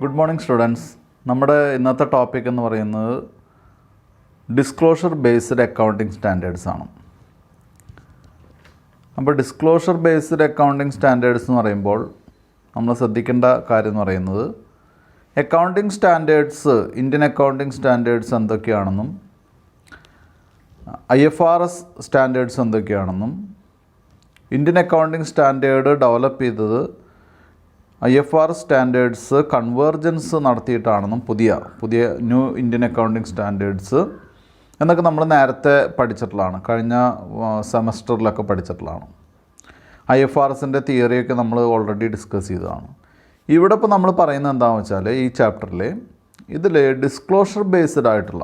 Good morning students. നമ്മുടെ ഇന്നത്തെ topic എന്ന് പറയുന്നത് ഡിസ്ക്ലോഷർ ബേസ്ഡ് അക്കൗണ്ടിങ് സ്റ്റാൻഡേർഡ്സ് ആണ്. അപ്പോൾ ഡിസ്ക്ലോഷർ ബേസ്ഡ് അക്കൗണ്ടിങ് സ്റ്റാൻഡേർഡ്സ് എന്ന് പറയുമ്പോൾ നമ്മൾ ശ്രദ്ധിക്കേണ്ട കാര്യം എന്ന് പറയുന്നത് accounting standards, Indian accounting standards എന്തൊക്കെയാണെന്നും IFRS സ്റ്റാൻഡേർഡ്സ് എന്തൊക്കെയാണെന്നും ഇന്ത്യൻ അക്കൗണ്ടിങ് സ്റ്റാൻഡേർഡ് ഡെവലപ്പ് ചെയ്തത് IFRS സ്റ്റാൻഡേർഡ്സ് കൺവേർജൻസ് നടത്തിയിട്ടാണെന്നും പുതിയ ന്യൂ ഇന്ത്യൻ അക്കൗണ്ടിങ് സ്റ്റാൻഡേർഡ്സ് എന്നൊക്കെ നമ്മൾ നേരത്തെ പഠിച്ചിട്ടുള്ളതാണ്, കഴിഞ്ഞ സെമസ്റ്ററിലൊക്കെ പഠിച്ചിട്ടുള്ളതാണ്. IFRSൻ്റെ തിയറിയൊക്കെ നമ്മൾ ഓൾറെഡി ഡിസ്കസ് ചെയ്തതാണ്. ഇവിടെ ഇപ്പോൾ നമ്മൾ പറയുന്നത് എന്താണെന്ന് വെച്ചാൽ ഈ ചാപ്റ്ററിൽ ഇതിൽ ഡിസ്ക്ലോഷർ ബേസ്ഡ് ആയിട്ടുള്ള,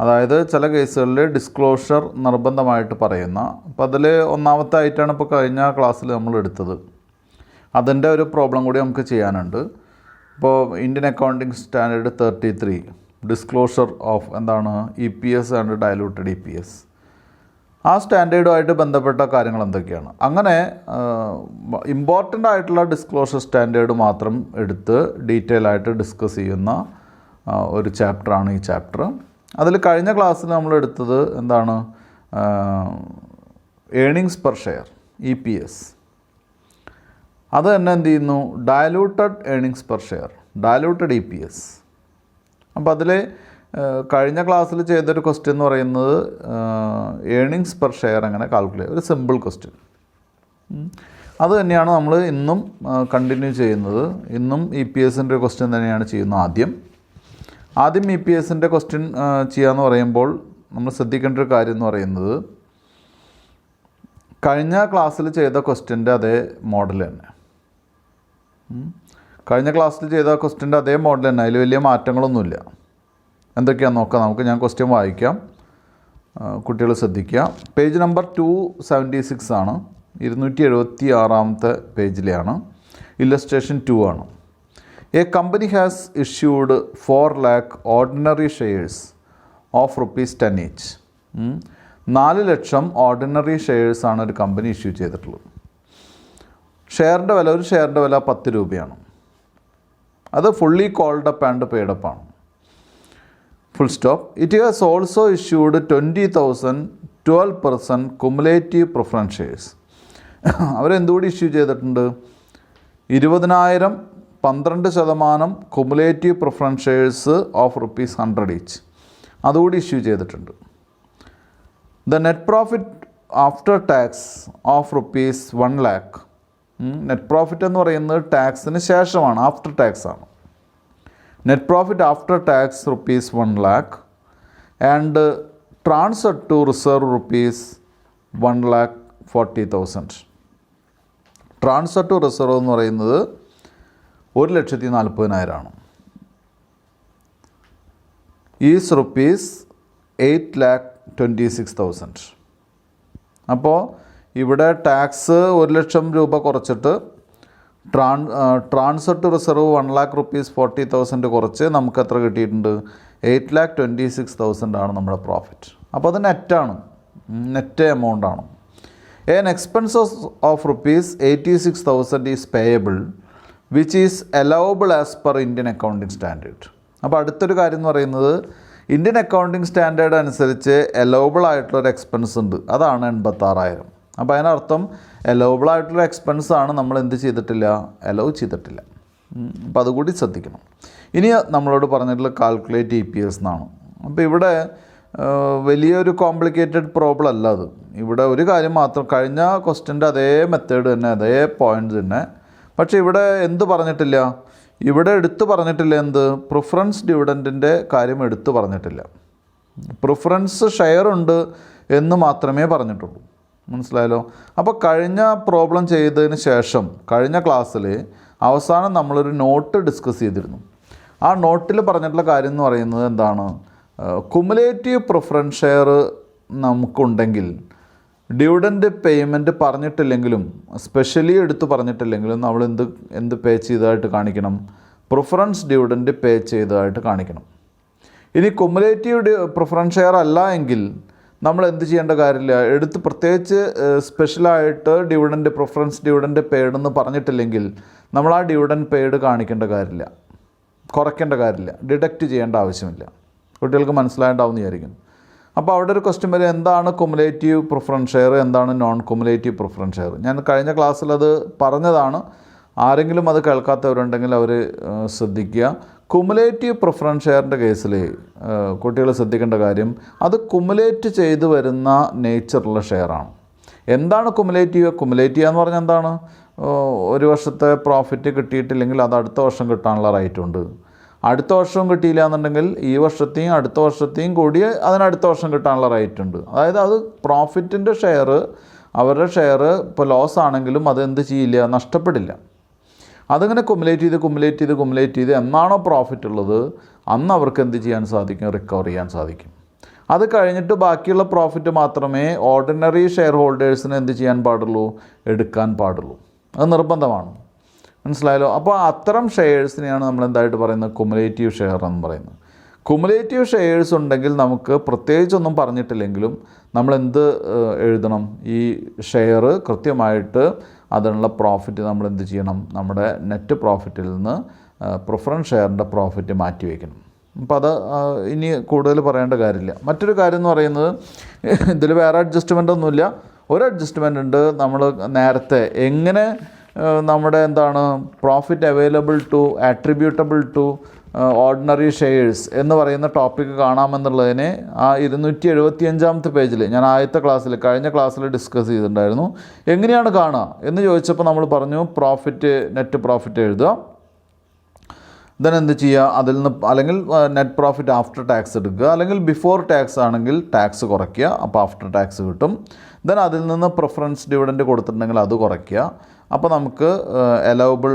അതായത് ചില കേസുകളിൽ ഡിസ്ക്ലോഷർ നിർബന്ധമായിട്ട് പറയുന്ന, അപ്പോൾ അതിൽ ഒന്നാമത്തായിട്ടാണ് ഇപ്പോൾ കഴിഞ്ഞ ക്ലാസ്സിൽ നമ്മൾ എടുത്തത്. അതിൻ്റെ ഒരു പ്രോബ്ലം കൂടി നമുക്ക് ചെയ്യാനുണ്ട്. ഇപ്പോൾ Indian accounting standard 33 disclosure of എന്താണ് EPS ആൻഡ് ഡയലൂട്ടഡ് EPS, ആ സ്റ്റാൻഡേർഡുമായിട്ട് ബന്ധപ്പെട്ട കാര്യങ്ങൾ എന്തൊക്കെയാണ്. അങ്ങനെ ഇമ്പോർട്ടൻ്റ് ആയിട്ടുള്ള ഡിസ്ക്ലോഷർ സ്റ്റാൻഡേർഡ് മാത്രം എടുത്ത് ഡീറ്റെയിൽ ആയിട്ട് ഡിസ്കസ് ചെയ്യുന്ന ഒരു ചാപ്റ്ററാണ് ഈ ചാപ്റ്റർ. അതിൽ കഴിഞ്ഞ ക്ലാസ്സിൽ നമ്മൾ എടുത്തത് എന്താണ്, ഏണിങ്സ് പെർ ഷെയർ EPS. അത് തന്നെ എന്ത് ചെയ്യുന്നു, diluted earnings per share, diluted EPS. അപ്പോൾ അതിൽ കഴിഞ്ഞ ക്ലാസ്സിൽ ചെയ്തൊരു ക്വസ്റ്റ്യൻ എന്ന് പറയുന്നത് ഏണിങ്സ് പെർ ഷെയർ എങ്ങനെ കാൽക്കുലേറ്റ്, ഒരു സിമ്പിൾ ക്വസ്റ്റ്യൻ. അത് തന്നെയാണ് നമ്മൾ ഇന്നും കണ്ടിന്യൂ ചെയ്യുന്നത്. ഇന്നും EPSൻ്റെ ഒരു ക്വസ്റ്റ്യൻ തന്നെയാണ് ചെയ്യുന്നത്. ആദ്യം EPSൻ്റെ ക്വസ്റ്റ്യൻ ചെയ്യാമെന്ന് പറയുമ്പോൾ നമ്മൾ ശ്രദ്ധിക്കേണ്ട ഒരു കാര്യം എന്ന് പറയുന്നത് കഴിഞ്ഞ ക്ലാസ്സിൽ ചെയ്ത ക്വസ്റ്റ്യൻ്റെ അതേ മോഡൽ തന്നെ, കഴിഞ്ഞ ക്ലാസ്സിൽ ചെയ്ത ക്വസ്റ്റ്യൻ്റെ അതേ മോഡൽ തന്നെ, അതിൽ വലിയ മാറ്റങ്ങളൊന്നുമില്ല. എന്തൊക്കെയാണെന്ന് നോക്കാം. ഞാൻ ക്വസ്റ്റ്യൻ വായിക്കാം, കുട്ടികൾ ശ്രദ്ധിക്കുക. പേജ് നമ്പർ 276 ആണ്, 276 പേജിലെയാണ്. ഇല്ലസ്ട്രേഷൻ 2 ആണ്. A company has issued 4 lakh ordinary shares of ₹10 each. 4 ലക്ഷം ഓർഡിനറി ഷെയർസാണ് ഒരു കമ്പനി ഇഷ്യൂ ചെയ്തിട്ടുള്ളത്. ഷെയറിൻ്റെ വില, ഒരു ഷെയറിൻ്റെ വില 10 രൂപയാണ്. അത് fully called up and paid up ആണ്. Full stop. It has also issued 20,000 12% cumulative preference shares. അവരെന്തുകൂടി ഇഷ്യൂ ചെയ്തിട്ടുണ്ട്, 20,000 12% cumulative preference shares of ₹100 each, അതുകൂടി ഇഷ്യൂ ചെയ്തിട്ടുണ്ട്. The net profit after tax of ₹1 lakh. Net profit എന്ന് പറയുന്നത് ടാക്സിന് ശേഷമാണ്, after tax ആണ്. Net profit after tax ₹1 lakh and transfer to reserve ₹1,40,000. Transfer to reserve എന്ന് പറയുന്നത് 1,40,000 ആണ്. ഈസ് ₹8,26,000. അപ്പോൾ ഇവിടെ ടാക്സ് 1 ലക്ഷം രൂപ കുറച്ചിട്ട് ട്രാൻസ്ഫർ ടു റിസർവ് ₹1,40,000 കുറച്ച് നമുക്ക് എത്ര കിട്ടിയിട്ടുണ്ട്, 8,26,000 ആണ് നമ്മുടെ പ്രോഫിറ്റ്. അപ്പോൾ അത് നെറ്റാണ്, നെറ്റ് എമൗണ്ടാണ്. An expenses of ₹86,000 is payable which is allowable as per Indian accounting standard. അപ്പോൾ അടുത്തൊരു കാര്യം എന്ന് പറയുന്നത് ഇന്ത്യൻ അക്കൗണ്ടിങ് സ്റ്റാൻഡേർഡ് അനുസരിച്ച് അലൗബിൾ ആയിട്ടുള്ളൊരു എക്സ്പെൻസ് ഉണ്ട്, അതാണ് 86,000. അപ്പോൾ അതിനർത്ഥം അലൗബിൾ ആയിട്ടുള്ള എക്സ്പെൻസ് ആണ് നമ്മൾ എന്ത് ചെയ്തിട്ടില്ല, അലൗ ചെയ്തിട്ടില്ല. അപ്പോൾ അതുകൂടി ശ്രദ്ധിക്കണം. ഇനി നമ്മളോട് പറഞ്ഞിട്ടുള്ള കാൽക്കുലേറ്റ് EPS എന്നാണ്. അപ്പോൾ ഇവിടെ വലിയൊരു കോംപ്ലിക്കേറ്റഡ് പ്രോബ്ലം അല്ല അത്. ഇവിടെ ഒരു കാര്യം മാത്രം, കഴിഞ്ഞ ക്വസ്റ്റ്യൻ്റെ അതേ മെത്തേഡ് തന്നെ, അതേ പോയിൻ്റ് തന്നെ. പക്ഷേ ഇവിടെ എന്ത് പറഞ്ഞിട്ടില്ല, ഇവിടെ എടുത്തു പറഞ്ഞിട്ടില്ല, എന്ത്, പ്രിഫറൻസ് ഡിവിഡൻറ്റിൻ്റെ കാര്യം എടുത്തു പറഞ്ഞിട്ടില്ല. പ്രിഫറൻസ് ഷെയർ ഉണ്ട് എന്ന് മാത്രമേ പറഞ്ഞിട്ടുള്ളൂ. മനസ്സിലായല്ലോ. അപ്പോൾ കഴിഞ്ഞ പ്രോബ്ലം ചെയ്തതിന് ശേഷം കഴിഞ്ഞ ക്ലാസ്സിൽ അവസാനം നമ്മളൊരു നോട്ട് ഡിസ്കസ് ചെയ്തിരുന്നു. ആ നോട്ടിൽ പറഞ്ഞിട്ടുള്ള കാര്യം എന്ന് പറയുന്നത് എന്താണ്, കുമുലേറ്റീവ് പ്രിഫറൻസ് ഷെയർ നമുക്കുണ്ടെങ്കിൽ ഡിവിഡൻഡ് പേയ്മെൻറ്റ് പറഞ്ഞിട്ടില്ലെങ്കിലും, സ്പെഷ്യലി എടുത്ത് പറഞ്ഞിട്ടില്ലെങ്കിലും നമ്മൾ എന്ത് പേ ചെയ്തതായിട്ട് കാണിക്കണം, പ്രിഫറൻസ് ഡിവിഡൻഡ് പേ ചെയ്തതായിട്ട് കാണിക്കണം. ഇനി കുമുലേറ്റീവ് പ്രിഫറൻസ് ഷെയർ അല്ല എങ്കിൽ നമ്മൾ എന്ത് ചെയ്യേണ്ട കാര്യമില്ല, എടുത്ത് പ്രത്യേകിച്ച് സ്പെഷ്യലായിട്ട് പ്രിഫറൻസ് ഡിവിഡൻഡ് പെയ്ഡ് എന്ന് പറഞ്ഞിട്ടില്ലെങ്കിൽ നമ്മൾ ആ ഡിവിഡൻഡ് പെയ്ഡ് കാണിക്കേണ്ട കാര്യമില്ല. കുറയ്ക്കേണ്ട കാര്യമില്ല, ഡിഡക്റ്റ് ചെയ്യേണ്ട ആവശ്യമില്ല. കുട്ടികൾക്ക് മനസ്സിലായിട്ടുണ്ടാവുമെന്ന് വിചാരിക്കുന്നു. അപ്പോൾ അവിടെ ഒരു ക്വസ്റ്റ്യൻ വരും, എന്താണ് കുമുലേറ്റീവ് പ്രിഫറൻസ് ഷെയർ, എന്താണ് നോൺ കുമുലേറ്റീവ് പ്രിഫറൻസ് ഷെയർ. ഞാൻ കഴിഞ്ഞ ക്ലാസ്സിൽ അത് പറഞ്ഞതാണ്. ആരെങ്കിലും അത് കേൾക്കാത്തവരുണ്ടെങ്കിൽ അവർ ശ്രദ്ധിക്കുക. കുമുലേറ്റീവ് പ്രിഫറൻസ് ഷെയറിൻ്റെ കേസിൽ കുട്ടികൾ ശ്രദ്ധിക്കേണ്ട കാര്യം, അത് കുമുലേറ്റ് ചെയ്ത് വരുന്ന നേച്ചറുള്ള ഷെയറാണ്. എന്താണ് കുമുലേറ്റീവ്? കുമുലേറ്റീവ് എന്ന് പറഞ്ഞാൽ എന്താണ്? ഒരു വർഷത്തെ പ്രോഫിറ്റ് കിട്ടിയിട്ടില്ലെങ്കിൽ അത് അടുത്ത വർഷം കിട്ടാനുള്ള റൈറ്റ് ഉണ്ട്. അടുത്ത വർഷവും കിട്ടിയില്ല എന്നുണ്ടെങ്കിൽ ഈ വർഷത്തെയും അടുത്ത വർഷത്തെയും കൂടി അതിനടുത്ത വർഷം കിട്ടാനുള്ള റൈറ്റ് ഉണ്ട്. അതായത് അത് പ്രോഫിറ്റിൻ്റെ ഷെയർ, അവരുടെ ഷെയർ ഇപ്പോൾ ലോസ് ആണെങ്കിലും അത് എന്ത് ചെയ്യില്ല, നഷ്ടപ്പെടില്ല. അതിങ്ങനെ കുമുലേറ്റ് ചെയ്ത് എന്നാണോ പ്രോഫിറ്റ് ഉള്ളത് അന്ന് അവർക്ക് എന്ത് ചെയ്യാൻ സാധിക്കും, റിക്കവർ ചെയ്യാൻ സാധിക്കും. അത് കഴിഞ്ഞിട്ട് ബാക്കിയുള്ള പ്രോഫിറ്റ് മാത്രമേ ഓർഡിനറി ഷെയർ ഹോൾഡേഴ്സിന് എന്ത് ചെയ്യാൻ പാടുള്ളൂ, എടുക്കാൻ പാടുള്ളൂ. അത് നിർബന്ധമാണ്. മനസ്സിലായല്ലോ? അപ്പോൾ അത്തരം ഷെയർസിനെയാണ് നമ്മൾ എന്തായിട്ട് പറയുന്നത്, കുമുലേറ്റീവ് ഷെയർ എന്ന് പറയുന്നത്. കുമുലേറ്റീവ് ഷെയർസ് ഉണ്ടെങ്കിൽ നമുക്ക് പ്രത്യേകിച്ചൊന്നും പറഞ്ഞിട്ടില്ലെങ്കിലും നമ്മൾ എന്ത് എഴുതണം, ഈ ഷെയർ കൃത്യമായിട്ട് അതിനുള്ള പ്രോഫിറ്റ് നമ്മൾ എന്ത് ചെയ്യണം, നമ്മുടെ നെറ്റ് പ്രോഫിറ്റിൽ നിന്ന് പ്രിഫറൻസ് ഷെയറിൻ്റെ പ്രോഫിറ്റ് മാറ്റി വയ്ക്കണം. അപ്പോൾ അത് ഇനി കൂടുതൽ പറയേണ്ട കാര്യമില്ല. മറ്റൊരു കാര്യം എന്ന് പറയുന്നത്, ഇതിൽ വേറെ അഡ്ജസ്റ്റ്മെൻ്റ് ഒന്നുമില്ല. ഒരു അഡ്ജസ്റ്റ്മെൻ്റ് ഉണ്ട്. നമ്മൾ നേരത്തെ എങ്ങനെ നമ്മുടെ എന്താണ് profit available to attributable to ordinary shares എന്ന് പറയുന്ന ടോപ്പിക്ക് കാണാമെന്നുള്ളതിനെ ആ 275-ാമത്തെ പേജിൽ ഞാൻ ആദ്യത്തെ ക്ലാസ്സിൽ കഴിഞ്ഞ ക്ലാസ്സിൽ ഡിസ്കസ് ചെയ്തിട്ടുണ്ടായിരുന്നു. എങ്ങനെയാണ് കാണുക എന്ന് ചോദിച്ചപ്പോൾ നമ്മൾ പറഞ്ഞു, പ്രോഫിറ്റ് നെറ്റ് പ്രോഫിറ്റ് എഴുതുക, ദെൻ എന്ത് ചെയ്യുക, അതിൽ നിന്ന് അല്ലെങ്കിൽ നെറ്റ് പ്രോഫിറ്റ് ആഫ്റ്റർ ടാക്സ് എടുക്കുക, അല്ലെങ്കിൽ ബിഫോർ ടാക്സ് ആണെങ്കിൽ ടാക്സ് കുറയ്ക്കുക, അപ്പോൾ ആഫ്റ്റർ ടാക്സ് കിട്ടും. ദെൻ അതിൽ നിന്ന് പ്രിഫറൻസ് ഡിവിഡൻഡ് കൊടുത്തിട്ടുണ്ടെങ്കിൽ അത് കുറയ്ക്കുക, അപ്പോൾ നമുക്ക് അലൗബിൾ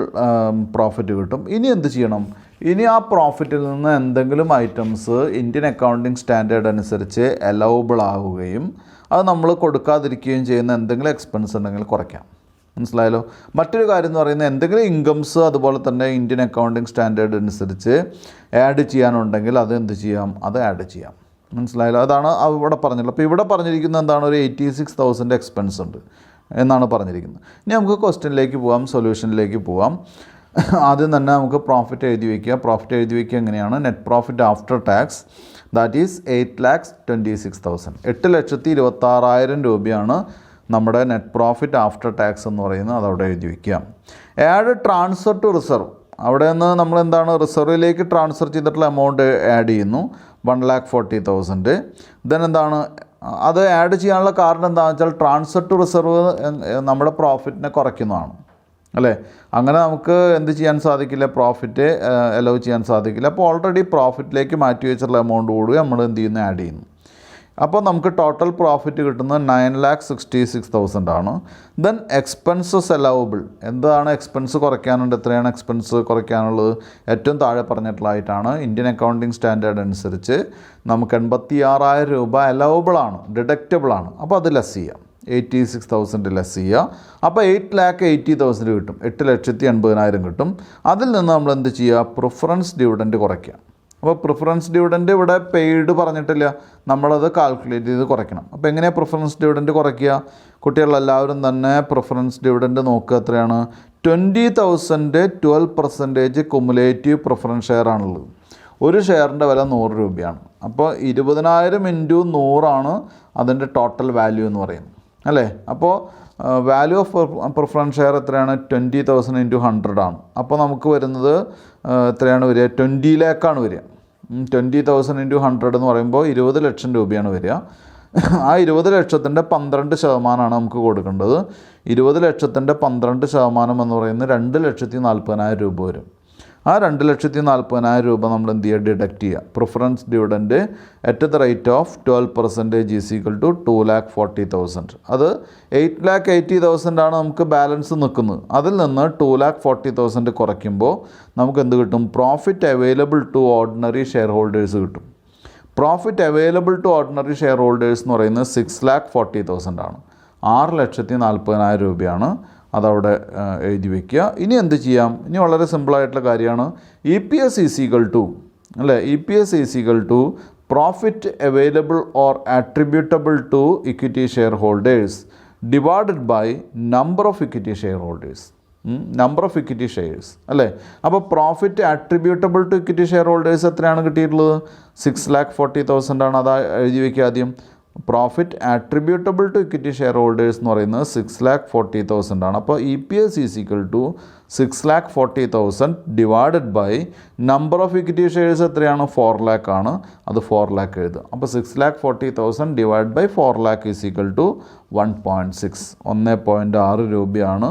പ്രോഫിറ്റ് കിട്ടും. ഇനി എന്ത് ചെയ്യണം, ഇനി ആ പ്രോഫിറ്റിൽ നിന്ന് എന്തെങ്കിലും ഐറ്റംസ് ഇന്ത്യൻ അക്കൗണ്ടിങ് സ്റ്റാൻഡേർഡ് അനുസരിച്ച് അലൗബിൾ ആവുകയും അത് നമ്മൾ കൊടുക്കാതിരിക്കുകയും ചെയ്യുന്ന എന്തെങ്കിലും എക്സ്പെൻസ് ഉണ്ടെങ്കിൽ കുറയ്ക്കാം. മനസ്സിലായല്ലോ? മറ്റൊരു കാര്യം എന്ന് പറയുന്നത്, എന്തെങ്കിലും ഇൻകംസ് അതുപോലെ തന്നെ ഇന്ത്യൻ അക്കൗണ്ടിങ് സ്റ്റാൻഡേർഡ് അനുസരിച്ച് ആഡ് ചെയ്യാനുണ്ടെങ്കിൽ അത് എന്ത് ചെയ്യാം, അത് ആഡ് ചെയ്യാം. മനസ്സിലായല്ലോ? അതാണ് ഇവിടെ പറഞ്ഞിട്ടുള്ളത്. അപ്പോൾ ഇവിടെ പറഞ്ഞിരിക്കുന്നത് എന്താണ്, ഒരു 86,000 എക്സ്പെൻസ് ഉണ്ട് എന്നാണ് പറഞ്ഞിരിക്കുന്നത്. ഇനി നമുക്ക് ക്വസ്റ്റ്യനിലേക്ക് പോകാം, സൊല്യൂഷനിലേക്ക് പോകാം. ആദ്യം തന്നെ നമുക്ക് പ്രോഫിറ്റ് എഴുതി വയ്ക്കുക. പ്രോഫിറ്റ് എഴുതി വയ്ക്കുക എങ്ങനെയാണ്, net profit after tax that is 8,26,000. 8,26,000 രൂപയാണ് നമ്മുടെ നെറ്റ് പ്രോഫിറ്റ് ആഫ്റ്റർ ടാക്സ് എന്ന് പറയുന്നത്. അതവിടെ എഴുതി വയ്ക്കുക. ആഡ് ട്രാൻസ്ഫർ ടു റിസർവ്, അവിടെ നിന്ന് നമ്മൾ എന്താണ് റിസർവിലേക്ക് ട്രാൻസ്ഫർ ചെയ്തിട്ടുള്ള എമൗണ്ട് ആഡ് ചെയ്യുന്നു, 1,40,000. ദെൻ എന്താണ് അത് ആഡ് ചെയ്യാനുള്ള കാരണം എന്താണെന്ന് വെച്ചാൽ ട്രാൻസ്ഫർ ടു റിസർവ് നമ്മുടെ പ്രോഫിറ്റിനെ കുറയ്ക്കുന്നതാണ്, അല്ലേ? അങ്ങനെ നമുക്ക് എന്ത് ചെയ്യാൻ സാധിക്കില്ല, പ്രോഫിറ്റ് അലോ ചെയ്യാൻ സാധിക്കില്ല. അപ്പോൾ ഓൾറെഡി പ്രോഫിറ്റിലേക്ക് മാറ്റി വെച്ചിട്ടുള്ള എമൗണ്ട് കൂടി നമ്മൾ എന്ത് ചെയ്യുന്നു, ആഡ് ചെയ്യുന്നു. അപ്പോൾ നമുക്ക് ടോട്ടൽ പ്രോഫിറ്റ് കിട്ടുന്നത് 9,66,000 ആണ്. ദെൻ എക്സ്പെൻസസ് അലൗബിൾ, എന്താണ് എക്സ്പെൻസ് കുറയ്ക്കാനുണ്ട്, എത്രയാണ് എക്സ്പെൻസ് കുറയ്ക്കാനുള്ളത്, ഏറ്റവും താഴെ പറഞ്ഞിട്ടുള്ളതായിട്ടാണ് ഇന്ത്യൻ അക്കൗണ്ടിങ് സ്റ്റാൻഡേർഡ് അനുസരിച്ച് നമുക്ക് 86,000 രൂപ അലൗബിൾ ആണ്, ഡിഡക്റ്റബിൾ ആണ്. അപ്പോൾ അത് ലെസ് ചെയ്യാം, 86,000 ലെസ് ചെയ്യുക. അപ്പോൾ 8,80,000 കിട്ടും, 8,80,000 കിട്ടും. അതിൽ നിന്ന് നമ്മൾ എന്ത് ചെയ്യുക, പ്രിഫറൻസ് ഡിവിഡൻഡ് കുറയ്ക്കുക. അപ്പോൾ പ്രിഫറൻസ് ഡിവിഡൻഡ് ഇവിടെ പെയ്ഡ് പറഞ്ഞിട്ടില്ല, നമ്മളത് കാൽക്കുലേറ്റ് ചെയ്ത് കുറയ്ക്കണം. അപ്പോൾ എങ്ങനെയാണ് പ്രിഫറൻസ് ഡിവിഡൻഡ് കുറയ്ക്കുക? കുട്ടികളെല്ലാവരും തന്നെ പ്രിഫറൻസ് ഡിവിഡൻഡ് നോക്കുക. എത്രയാണ്, 20,000 12% കുമുലേറ്റീവ് പ്രിഫറൻസ് ഷെയർ ആണുള്ളത്. ഒരു ഷെയറിൻ്റെ വില 100 രൂപയാണ്. അപ്പോൾ 20,000 × 100 ആണ് അതിൻ്റെ ടോട്ടൽ വാല്യൂ എന്ന് പറയുന്നത്, അല്ലേ? അപ്പോൾ വാല്യൂ ഓഫ് പ്രിഫറൻസ് ഷെയർ എത്രയാണ്, 20,000 × 100 ആണ്. അപ്പോൾ നമുക്ക് വരുന്നത് എത്രയാണ് വരിക, 20 ലാഖാണ് വരിക. 20,000 × 100 എന്ന് പറയുമ്പോൾ 20 ലക്ഷം രൂപയാണ് വരിക. ആ 20 ലക്ഷത്തിൻ്റെ 12% നമുക്ക് കൊടുക്കേണ്ടത്. 20 ലക്ഷത്തിൻ്റെ 12% എന്ന് പറയുന്നത് 2,40,000 രൂപ വരും. ആ 2,40,000 രൂപ നമ്മൾ എന്ത് ചെയ്യുക, ഡിഡക്റ്റ് ചെയ്യുക. Preference dividend at the rate of 12% is equal to 2,40,000. അത് 8,80,000 ആണ് നമുക്ക് ബാലൻസ് നിൽക്കുന്നത്. അതിൽ നിന്ന് 2,40,000 കുറയ്ക്കുമ്പോൾ നമുക്ക് എന്ത് കിട്ടും, profit available to ordinary share holders കിട്ടും. Profit available to ordinary share holders എന്ന് പറയുന്നത് 6,40,000 ആണ്, 6,40,000 രൂപയാണ്. അതവിടെ എഴുതി വയ്ക്കുക. ഇനി എന്ത് ചെയ്യാം, ഇനി വളരെ സിമ്പിളായിട്ടുള്ള കാര്യമാണ്. EPS ഈസ് ഈക്വൽ ടു, അല്ലേ, EPS is equal to profit available or attributable to equity share holders divided by number of equity share holders. Number of equity shares അല്ലേ. അപ്പോൾ profit attributable to equity share holders എത്രയാണ് കിട്ടിയിട്ടുള്ളത്? 6,40,000 ആണ്. അതാ എഴുതി വയ്ക്കുക ആദ്യം. Profit attributable to equity share holders എന്ന് പറയുന്നത് 6,40,000 ആണ്. അപ്പോൾ EPS is equal to 6,40,000 divided by number of equity shares എത്രയാണ്? 4 lakh ആണ്. അത് 4 lakh എഴുതുക. അപ്പോൾ 6,40,000 divide by 4 lakh is equal to 1.6 1.6 രൂപയാണ്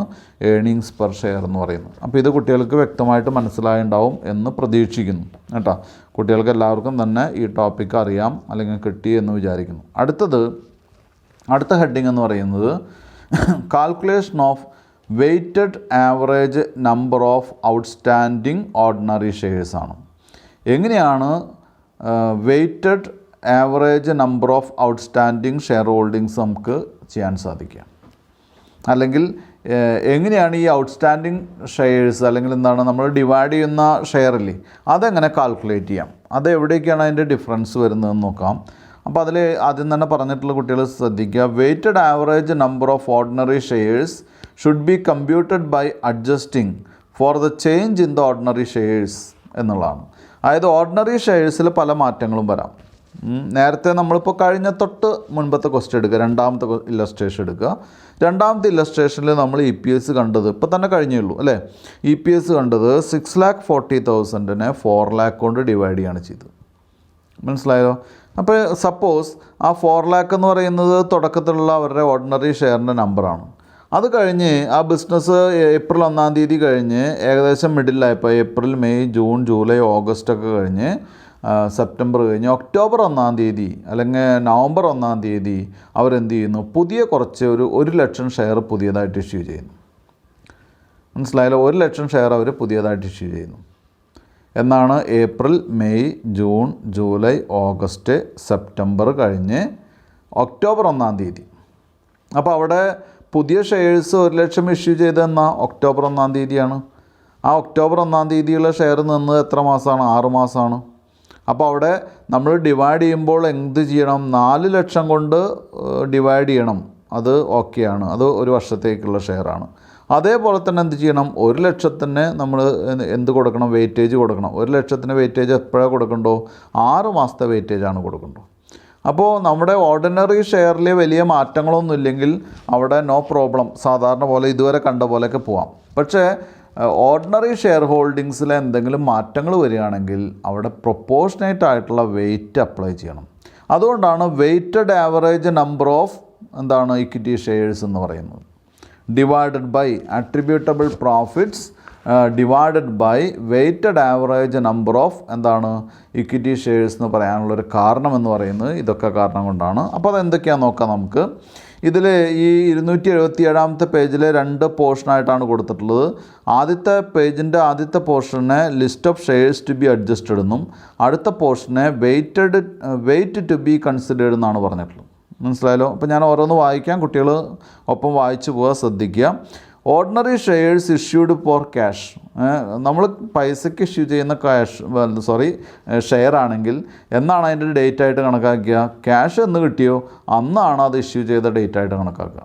ഏണിങ്സ് പെർ ഷെയർ എന്ന് പറയുന്നത്. അപ്പോൾ ഇത് കുട്ടികൾക്ക് വ്യക്തമായിട്ട് മനസ്സിലായിട്ടുണ്ടാവും എന്ന് പ്രതീക്ഷിക്കുന്നു കേട്ടോ. കുട്ടികൾക്ക് എല്ലാവർക്കും തന്നെ ഈ ടോപ്പിക്ക് അറിയാം അല്ലെങ്കിൽ കിട്ടി എന്ന് വിചാരിക്കുന്നു. അടുത്ത ഹെഡിങ് എന്ന് പറയുന്നത് calculation of weighted average number of outstanding ordinary shares ആണ്. എങ്ങനെയാണ് weighted average number of outstanding share holdings നമുക്ക് ചെയ്യാൻ സാധിക്കുക, അല്ലെങ്കിൽ എങ്ങനെയാണ് ഈ ഔട്ട്സ്റ്റാൻഡിങ് ഷെയർസ് അല്ലെങ്കിൽ എന്താണ് നമ്മൾ ഡിവൈഡ് ചെയ്യുന്ന ഷെയറില്ലേ അതെങ്ങനെ കാൽക്കുലേറ്റ് ചെയ്യാം, അത് എവിടേക്കാണ് അതിൻ്റെ ഡിഫറൻസ് വരുന്നതെന്ന് നോക്കാം. അപ്പോൾ അതിൽ ആദ്യം തന്നെ പറഞ്ഞിട്ടുള്ള കുട്ടികൾ ശ്രദ്ധിക്കുക. Weighted average number of ordinary shares should be computed by adjusting for the change in the ordinary shares എന്നുള്ളതാണ്. അതായത് ഓർഡിനറി ഷെയർസിൽ പല മാറ്റങ്ങളും വരാം. നേരത്തെ നമ്മളിപ്പോൾ കഴിഞ്ഞ തൊട്ട് മുൻപത്തെ ക്വസ്റ്റ്യൻ എടുക്കുക, രണ്ടാമത്തെ ഇല്ലസ്ട്രേഷൻ എടുക്കുക. രണ്ടാമത്തെ ഇല്ലസ്ട്രേഷനിൽ നമ്മൾ EPS കണ്ടത് ഇപ്പോൾ തന്നെ കഴിഞ്ഞുള്ളൂ അല്ലേ. EPS കണ്ടത് 6,40,000 4 lakh കൊണ്ട് ഡിവൈഡ് ചെയ്യാണ് ചെയ്തത്. മനസ്സിലായോ? അപ്പോൾ സപ്പോസ് ആ 4 lakh എന്ന് പറയുന്നത് തുടക്കത്തിലുള്ള അവരുടെ ഓർഡിനറി ഷെയറിൻ്റെ നമ്പറാണ്. അത് കഴിഞ്ഞ് ആ ബിസിനസ് April 1 തീയതി കഴിഞ്ഞ് ഏകദേശം മിഡിലായപ്പോൾ April, May, June, July, August ഒക്കെ കഴിഞ്ഞ് സെപ്റ്റംബർ കഴിഞ്ഞ് October 1 തീയതി അല്ലെങ്കിൽ November 1 തീയതി അവരെന്ത് ചെയ്യുന്നു? പുതിയ കുറച്ച് 1,00,000 ഷെയർ പുതിയതായിട്ട് ഇഷ്യൂ ചെയ്യുന്നു. മനസ്സിലായാലോ? 1,00,000 ഷെയർ അവർ പുതിയതായിട്ട് ഇഷ്യൂ ചെയ്യുന്നു. എന്നാണ് April, May, June, July, August, September കഴിഞ്ഞ് October 1 തീയതി. അപ്പോൾ അവിടെ പുതിയ ഷെയർസ് 1,00,000 ഇഷ്യൂ ചെയ്തതെന്നാ October 1 തീയതിയാണ്. ആ October 1 തീയതിയുള്ള ഷെയർ നിന്ന് എത്ര മാസമാണ്? 6 മാസമാണ്. അപ്പോൾ അവിടെ നമ്മൾ ഡിവൈഡ് ചെയ്യുമ്പോൾ എന്ത് ചെയ്യണം? 4,00,000 കൊണ്ട് ഡിവൈഡ് ചെയ്യണം. അത് ഓക്കെയാണ്, അത് ഒരു വർഷത്തേക്കുള്ള ഷെയറാണ്. അതേപോലെ തന്നെ എന്ത് ചെയ്യണം? 1,00,000 നമ്മൾ എന്ത് കൊടുക്കണം? വെയിറ്റേജ് കൊടുക്കണം. 1,00,000 വെയിറ്റേജ് എപ്പോഴാണ് കൊടുക്കണ്ടോ? 6 മാസത്തെ വെയിറ്റേജാണ് കൊടുക്കണ്ടോ. അപ്പോൾ നമ്മുടെ ഓർഡിനറി ഷെയറിൽ വലിയ മാറ്റങ്ങളൊന്നും ഇല്ലെങ്കിൽ അവിടെ നോ പ്രോബ്ലം, സാധാരണ പോലെ ഇതുവരെ കണ്ട പോലെയൊക്കെ പോവാം. പക്ഷേ ഓർഡിനറി ഷെയർ ഹോൾഡിങ്സിൽ എന്തെങ്കിലും മാറ്റങ്ങൾ വരികയാണെങ്കിൽ അവിടെ പ്രൊപ്പോർഷനേറ്റ് ആയിട്ടുള്ള വെയിറ്റ് അപ്ലൈ ചെയ്യണം. അതുകൊണ്ടാണ് weighted average number of equity shares എന്ന് പറയുന്നത്. Divided by attributable profits divided by weighted average number of equity shares എന്ന് പറയാനുള്ളൊരു കാരണം എന്ന് പറയുന്നത് ഇതൊക്കെ കാരണം കൊണ്ടാണ്. അപ്പോൾ അതെന്തൊക്കെയാണെന്ന് നോക്കാം നമുക്ക്. ഇതിൽ ഈ 277 പേജിൽ 2 പോർഷനായിട്ടാണ് കൊടുത്തിട്ടുള്ളത്. ആദ്യത്തെ പേജിൻ്റെ ആദ്യത്തെ പോർഷനെ list of shares to be adjusted എന്നും അടുത്ത പോർഷനെ വെയ്റ്റ് ടു ബി കൺസിഡേർഡ് എന്നാണ് പറഞ്ഞിട്ടുള്ളത്. മനസ്സിലായല്ലോ? അപ്പോൾ ഞാൻ ഓരോന്ന് വായിക്കാം, കുട്ടികൾ ഒപ്പം വായിച്ചു പോകാൻ ശ്രദ്ധിക്കുക. Ordinary shares issued for cash, നമ്മൾ പൈസയ്ക്ക് ഇഷ്യൂ ചെയ്യുന്ന ഷെയർ ആണെങ്കിൽ എന്നാണ് അതിൻ്റെ ഡേറ്റ് ആയിട്ട് കണക്കാക്കുക? ക്യാഷ് എന്ന് കിട്ടിയോ അന്നാണ് അത് ഇഷ്യൂ ചെയ്ത ഡേറ്റ് ആയിട്ട് കണക്കാക്കുക.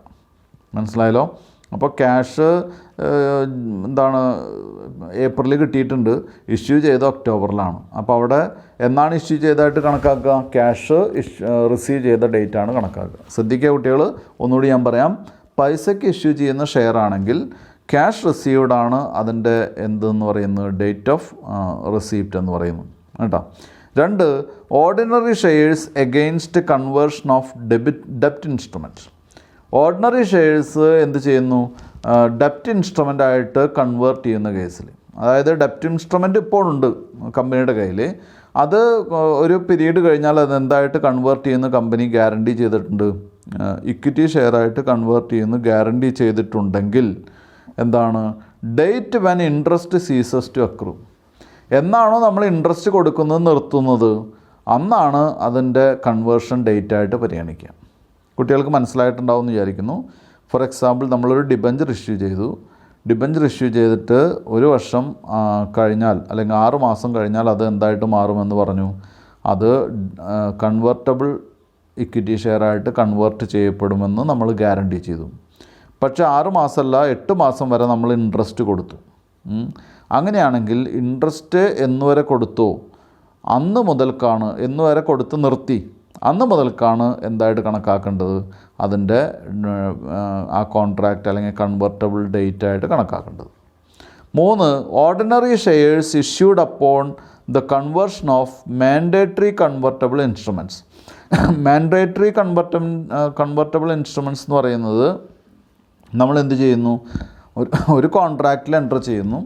മനസ്സിലായല്ലോ? അപ്പോൾ ക്യാഷ് ഏപ്രിലിൽ കിട്ടിയിട്ടുണ്ട്, ഇഷ്യൂ ചെയ്ത ഒക്ടോബറിലാണ്. അപ്പോൾ അവിടെ എന്നാണ് ഇഷ്യൂ ചെയ്തതായിട്ട് കണക്കാക്കുക? ക്യാഷ് റിസീവ് ചെയ്ത ഡേറ്റാണ് കണക്കാക്കുക. ശ്രദ്ധിക്കുക കുട്ടികൾ, ഒന്നുകൂടി ഞാൻ പറയാം. പൈസയ്ക്ക് ഇഷ്യൂ ചെയ്യുന്ന ഷെയർ ആണെങ്കിൽ ക്യാഷ് റിസീവ്ഡ് ആണ് അതിൻ്റെ എന്തെന്ന് പറയുന്നത്? ഡേറ്റ് ഓഫ് റിസീപ്റ്റ് എന്ന് പറയുന്നത് കേട്ടോ. 2 ordinary shares against conversion of ഡെപ്റ്റ് ഇൻസ്ട്രുമെൻറ്റ്. ഓർഡിനറി ഷെയർസ് എന്ത് ചെയ്യുന്നു? ഡെപ്റ്റ് ഇൻസ്ട്രുമെൻ്റ് ആയിട്ട് കൺവേർട്ട് ചെയ്യുന്ന കേസിൽ, അതായത് ഡെപ്റ്റ് ഇൻസ്ട്രുമെൻറ്റ് ഇപ്പോഴുണ്ട് കമ്പനിയുടെ കയ്യിൽ, അത് ഒരു പീരീഡ് കഴിഞ്ഞാൽ അത് എന്തായിട്ട് കൺവേർട്ട് ചെയ്യുന്ന കമ്പനി ഗ്യാരണ്ടി ചെയ്തിട്ടുണ്ട്? ഇക്വിറ്റി ഷെയറായിട്ട് കൺവേർട്ട് ചെയ്യുന്ന ഗ്യാരണ്ടി ചെയ്തിട്ടുണ്ടെങ്കിൽ date when interest ceases to accrue, എന്നാണോ നമ്മൾ ഇൻട്രസ്റ്റ് കൊടുക്കുന്നത് നിർത്തുന്നത് അന്നാണ് അതിൻ്റെ കൺവേർഷൻ ഡേറ്റായിട്ട് പരിഗണിക്കുക. കുട്ടികൾക്ക് മനസ്സിലായിട്ടുണ്ടാവും എന്ന് വിചാരിക്കുന്നു. ഫോർ എക്സാമ്പിൾ, നമ്മളൊരു ഡിബഞ്ചർ ഇഷ്യൂ ചെയ്തു. ഡിബഞ്ചർ ഇഷ്യൂ ചെയ്തിട്ട് 1 വർഷം കഴിഞ്ഞാൽ അല്ലെങ്കിൽ 6 മാസം കഴിഞ്ഞാൽ അത് എന്തായിട്ട് മാറുമെന്ന് പറഞ്ഞു? അത് കൺവേർട്ടബിൾ ഇക്വിറ്റി ഷെയറായിട്ട് കൺവേർട്ട് ചെയ്യപ്പെടുമെന്ന് നമ്മൾ ഗ്യാരണ്ടി ചെയ്തു. പക്ഷേ 6 മാസമല്ല 8 മാസം വരെ നമ്മൾ ഇൻട്രസ്റ്റ് കൊടുത്തു. അങ്ങനെയാണെങ്കിൽ ഇൻട്രസ്റ്റ് എന്നുവരെ കൊടുത്തോ അന്ന് മുതൽക്കാണ്, എന്നുവരെ കൊടുത്ത് നിർത്തി അന്ന് മുതൽക്കാണ് എന്തായിട്ട് കണക്കാക്കേണ്ടത്, അതിൻ്റെ ആ കോൺട്രാക്റ്റ് അല്ലെങ്കിൽ കൺവെർട്ടബിൾ ഡേറ്റ് ആയിട്ട് കണക്കാക്കേണ്ടത്. 3, ordinary shares issued upon the conversion of mandatory convertible instruments. Mandatory convertible instruments എന്ന് പറയുന്നത് നമ്മൾ എന്ത് ചെയ്യുന്നു, ഒരു കോൺട്രാക്റ്റിൽ എൻ്റർ ചെയ്യുന്നു.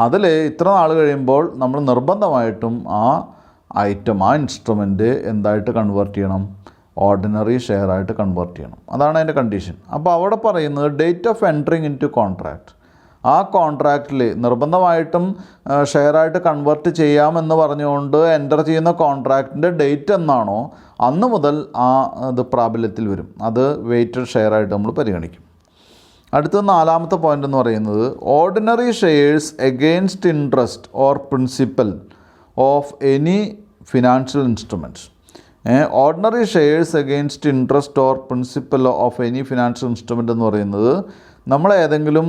അതിൽ ഇത്ര നാൾ കഴിയുമ്പോൾ നമ്മൾ നിർബന്ധമായിട്ടും ആ ഐറ്റം, ആ ഇൻസ്ട്രുമെൻറ്റ് എന്തായിട്ട് കൺവേർട്ട് ചെയ്യണം, ഓർഡിനറി ഷെയർ ആയിട്ട് കൺവേർട്ട് ചെയ്യണം. അതാണ് അതിൻ്റെ കണ്ടീഷൻ. അപ്പോൾ അവിടെ പറയുന്നത് date of entering into contract, ആ കോൺട്രാക്റ്റിൽ നിർബന്ധമായിട്ടും ഷെയറായിട്ട് കൺവേർട്ട് ചെയ്യാമെന്ന് പറഞ്ഞുകൊണ്ട് എൻ്റർ ചെയ്യുന്ന കോൺട്രാക്റ്റിൻ്റെ ഡേറ്റ് എന്നാണോ അന്ന് മുതൽ അത് പ്രാബല്യത്തിൽ വരും. അത് വെയ്റ്റഡ് ഷെയറായിട്ട് നമ്മൾ പരിഗണിക്കും. അടുത്ത 4ാമത്തെ പോയിൻ്റ് എന്ന് പറയുന്നത് ordinary shares against interest or principal of any financial instruments. Ordinary shares against interest or principal of any financial instrument എന്ന് പറയുന്നത് നമ്മൾ ഏതെങ്കിലും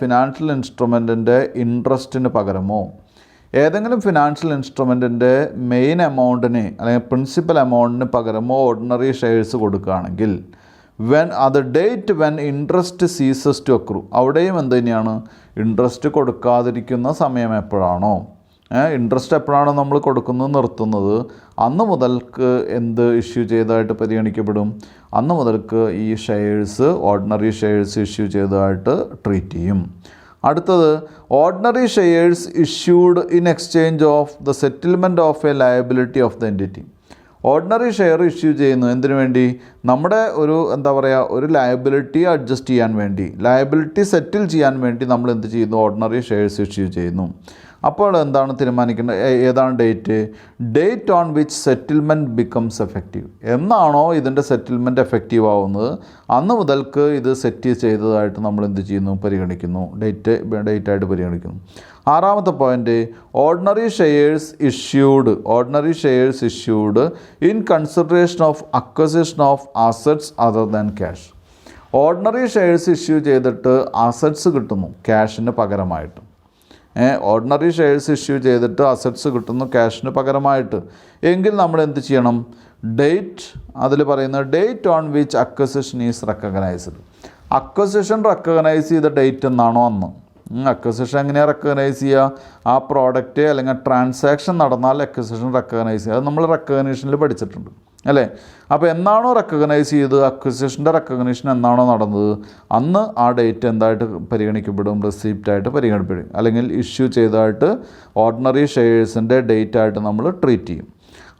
ഫിനാൻഷ്യൽ ഇൻസ്ട്രുമെൻറ്റിൻ്റെ ഇൻട്രസ്റ്റിന് പകരമോ ഏതെങ്കിലും ഫിനാൻഷ്യൽ ഇൻസ്ട്രുമെൻറ്റിൻ്റെ മെയിൻ എമൗണ്ടിന് അല്ലെങ്കിൽ പ്രിൻസിപ്പൽ എമൗണ്ടിന് പകരമോ ഓർഡിനറി ഷെയർസ് കൊടുക്കുകയാണെങ്കിൽ date when interest ceases to accrue, അവിടെയും എന്ത് തന്നെയാണ്, ഇൻട്രസ്റ്റ് കൊടുക്കാതിരിക്കുന്ന സമയം എപ്പോഴാണോ, ഇൻട്രസ്റ്റ് എപ്പോഴാണോ നമ്മൾ കൊടുക്കുന്നത് നിർത്തുന്നത് അന്ന് മുതൽക്ക് എന്ത് ഇഷ്യൂ ചെയ്തതായിട്ട് പരിഗണിക്കപ്പെടും, അന്ന് മുതൽക്ക് ഈ ഷെയർസ് ഓർഡിനറി ഷെയർസ് ഇഷ്യൂ ചെയ്തതായിട്ട് ട്രീറ്റ് ചെയ്യും. അടുത്തത് ordinary shares issued in exchange of the settlement of A liability of the entity. Ordinary share issue ചെയ്യുന്നു എന്തിനു വേണ്ടി, നമ്മുടെ ഒരു ലയബിലിറ്റി അഡ്ജസ്റ്റ് ചെയ്യാൻ വേണ്ടി, ലയബിലിറ്റി സെറ്റിൽ ചെയ്യാൻ വേണ്ടി നമ്മൾ എന്ത് ചെയ്യുന്നു, ഓർഡിനറി ഷെയർസ് ഇഷ്യൂ ചെയ്യുന്നു. അപ്പോൾ എന്താണ് തീരുമാനിക്കേണ്ടത്, ഏതാണ് date on which settlement becomes effective. എന്നാണോ ഇതിൻ്റെ സെറ്റിൽമെൻറ്റ് എഫക്റ്റീവ് ആവുന്നത് അന്ന് മുതൽക്ക് ഇത് സെറ്റ് ചെയ്തതായിട്ട് നമ്മൾ എന്ത് ചെയ്യുന്നു, പരിഗണിക്കുന്നു, ഡേറ്റായിട്ട് പരിഗണിക്കുന്നു. 6ാമത്തെ point ordinary shares issued in consideration of acquisition of assets other than cash. Ordinary shares issue ചെയ്തിട്ട് അസറ്റ്സ് കിട്ടുന്നു ക്യാഷിന് പകരമായിട്ട്. ഓർഡിനറി ഷെയർസ് ഇഷ്യൂ ചെയ്തിട്ട് അസറ്റ്സ് കിട്ടുന്നു ക്യാഷിന് പകരമായിട്ട് എങ്കിൽ നമ്മൾ എന്ത് ചെയ്യണം, അതിൽ പറയുന്നത് date on which acquisition is recognised. Acquisition recognise ചെയ്ത ഡേറ്റ് എന്നാണോ അന്ന്. അക്വസിഷൻ എങ്ങനെയാണ് റെക്കഗ്നൈസ് ചെയ്യുക, ആ പ്രോഡക്റ്റ് അല്ലെങ്കിൽ ട്രാൻസാക്ഷൻ നടന്നാൽ അക്വസിഷൻ റെക്കഗ്നൈസ് ചെയ്യുക. അത് നമ്മൾ റെക്കഗ്നേഷനിൽ പഠിച്ചിട്ടുണ്ട് അല്ലേ. അപ്പോൾ എന്നാണോ റെക്കഗ്നൈസ് ചെയ്ത് അക്വിസിഷൻ്റെ റെക്കഗ്നേഷൻ എന്നാണോ നടന്നത് അന്ന് ആ ഡേറ്റ് എന്തായിട്ട് പരിഗണിക്കപ്പെടും, റെസിപ്റ്റായിട്ട് പരിഗണിക്കപ്പെടും, അല്ലെങ്കിൽ ഇഷ്യൂ ചെയ്തതായിട്ട് ഓർഡിനറി ഷെയർസിൻ്റെ ഡേറ്റായിട്ട് നമ്മൾ ട്രീറ്റ് ചെയ്യും.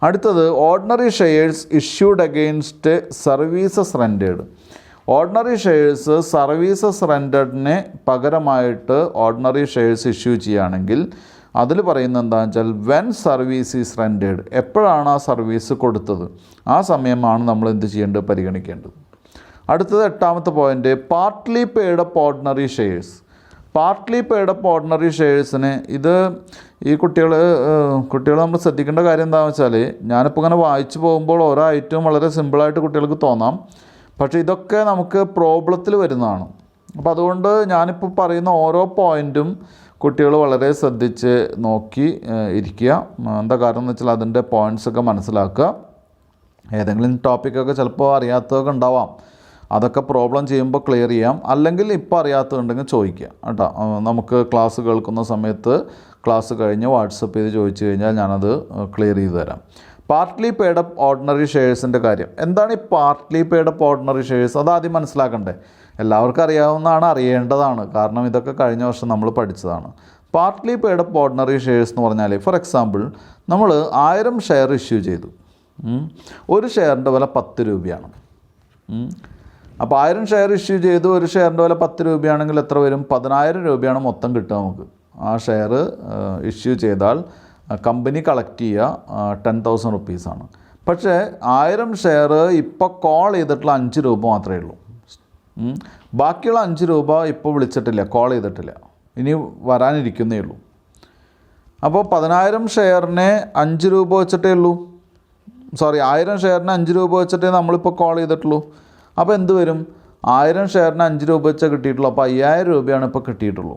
അടുത്തത് ordinary shares issued against services rendered. Ordinary shares services റെൻറ്റഡിന് പകരമായിട്ട് ഓർഡിനറി ഷെയർസ് ഇഷ്യൂ ചെയ്യുകയാണെങ്കിൽ അതിൽ പറയുന്നത് എന്താണെന്ന് വെച്ചാൽ വെൻ സർവീസ് ഈസ് റെൻറ്റഡ്, എപ്പോഴാണ് ആ സർവീസ് കൊടുത്തത് ആ സമയമാണ് നമ്മൾ എന്ത് ചെയ്യേണ്ടത്, പരിഗണിക്കേണ്ടത്. അടുത്തത് 8ാമത്തെ point partly paid up ordinary shares. Partly paid up ordinary ഷെയർസിന് ഈ കുട്ടികൾ നമ്മൾ ശ്രദ്ധിക്കേണ്ട കാര്യം എന്താണെന്ന് വെച്ചാൽ ഞാനിപ്പോൾ ഇങ്ങനെ വായിച്ചു പോകുമ്പോൾ ഓരോ ഐറ്റവും വളരെ സിമ്പിളായിട്ട് കുട്ടികൾക്ക് തോന്നാം, പക്ഷേ ഇതൊക്കെ നമുക്ക് പ്രോബ്ലത്തിൽ വരുന്നതാണ്. അപ്പോൾ അതുകൊണ്ട് ഞാനിപ്പോൾ പറയുന്ന ഓരോ പോയിൻറ്റും കുട്ടികൾ വളരെ ശ്രദ്ധിച്ച് നോക്കി ഇരിക്കുക. എന്താ കാരണം എന്ന് വെച്ചാൽ അതിൻ്റെ പോയിൻറ്റ്സൊക്കെ മനസ്സിലാക്കുക. ഏതെങ്കിലും ടോപ്പിക്കൊക്കെ ചിലപ്പോൾ അറിയാത്തതൊക്കെ ഉണ്ടാവാം, അതൊക്കെ പ്രോബ്ലം ചെയ്യുമ്പോൾ ക്ലിയർ ചെയ്യാം. അല്ലെങ്കിൽ ഇപ്പോൾ അറിയാത്തതുണ്ടെങ്കിൽ ചോദിക്കുക കേട്ടോ. നമുക്ക് ക്ലാസ് കേൾക്കുന്ന സമയത്ത് ക്ലാസ് കഴിഞ്ഞ് വാട്സപ്പ് ചെയ്ത് ചോദിച്ചു കഴിഞ്ഞാൽ ഞാനത് ക്ലിയർ ചെയ്ത് തരാം. പാർട്ട്ലി പെയ്ഡ് അപ്പ് ഓർഡിനറി ഷെയർസിൻ്റെ കാര്യം എന്താണ്? ഈ partly paid up ordinary shares അതാദ്യം മനസ്സിലാക്കണ്ടേ. എല്ലാവർക്കും അറിയാവുന്നതാണ്, അറിയേണ്ടതാണ്, കാരണം ഇതൊക്കെ കഴിഞ്ഞ വർഷം നമ്മൾ പഠിച്ചതാണ്. Partly paid up ordinary shares എന്ന് പറഞ്ഞാൽ ഫോർ എക്സാമ്പിൾ നമ്മൾ 1000 ഷെയർ ഇഷ്യൂ ചെയ്തു. ഒരു ഷെയറിൻ്റെ വില 10 രൂപയാണ്. അപ്പോൾ 1000 ഷെയർ ഇഷ്യൂ ചെയ്തു, ഒരു ഷെയറിൻ്റെ വില 10 രൂപയാണെങ്കിൽ എത്ര വരും? 10000 രൂപയാണ് മൊത്തം കിട്ടുക നമുക്ക്. ആ ഷെയർ ഇഷ്യൂ ചെയ്താൽ കമ്പനി കളക്ട് ചെയ്യുക 10,000 റുപ്പീസാണ്. പക്ഷേ 1000 ഷെയർ ഇപ്പോൾ കോൾ ചെയ്തിട്ടുള്ള 5 രൂപ മാത്രമേ ഉള്ളൂ. ബാക്കിയുള്ള 5 രൂപ ഇപ്പോൾ വിളിച്ചിട്ടില്ല, കോൾ ചെയ്തിട്ടില്ല, ഇനി വരാനിരിക്കുന്നേ ഉള്ളൂ. അപ്പോൾ 10000 ഷെയറിന് 5 രൂപ വെച്ചിട്ടേ ഉള്ളൂ, 1000 ഷെയറിന് 5 രൂപ വെച്ചിട്ടേ നമ്മളിപ്പോൾ കോൾ ചെയ്തിട്ടുള്ളൂ. അപ്പോൾ എന്ത് വരും? 1000 ഷെയറിന് 5 രൂപ വെച്ചാൽ കിട്ടിയിട്ടുള്ളൂ. അപ്പോൾ 5000 രൂപയാണ് ഇപ്പോൾ കിട്ടിയിട്ടുള്ളൂ.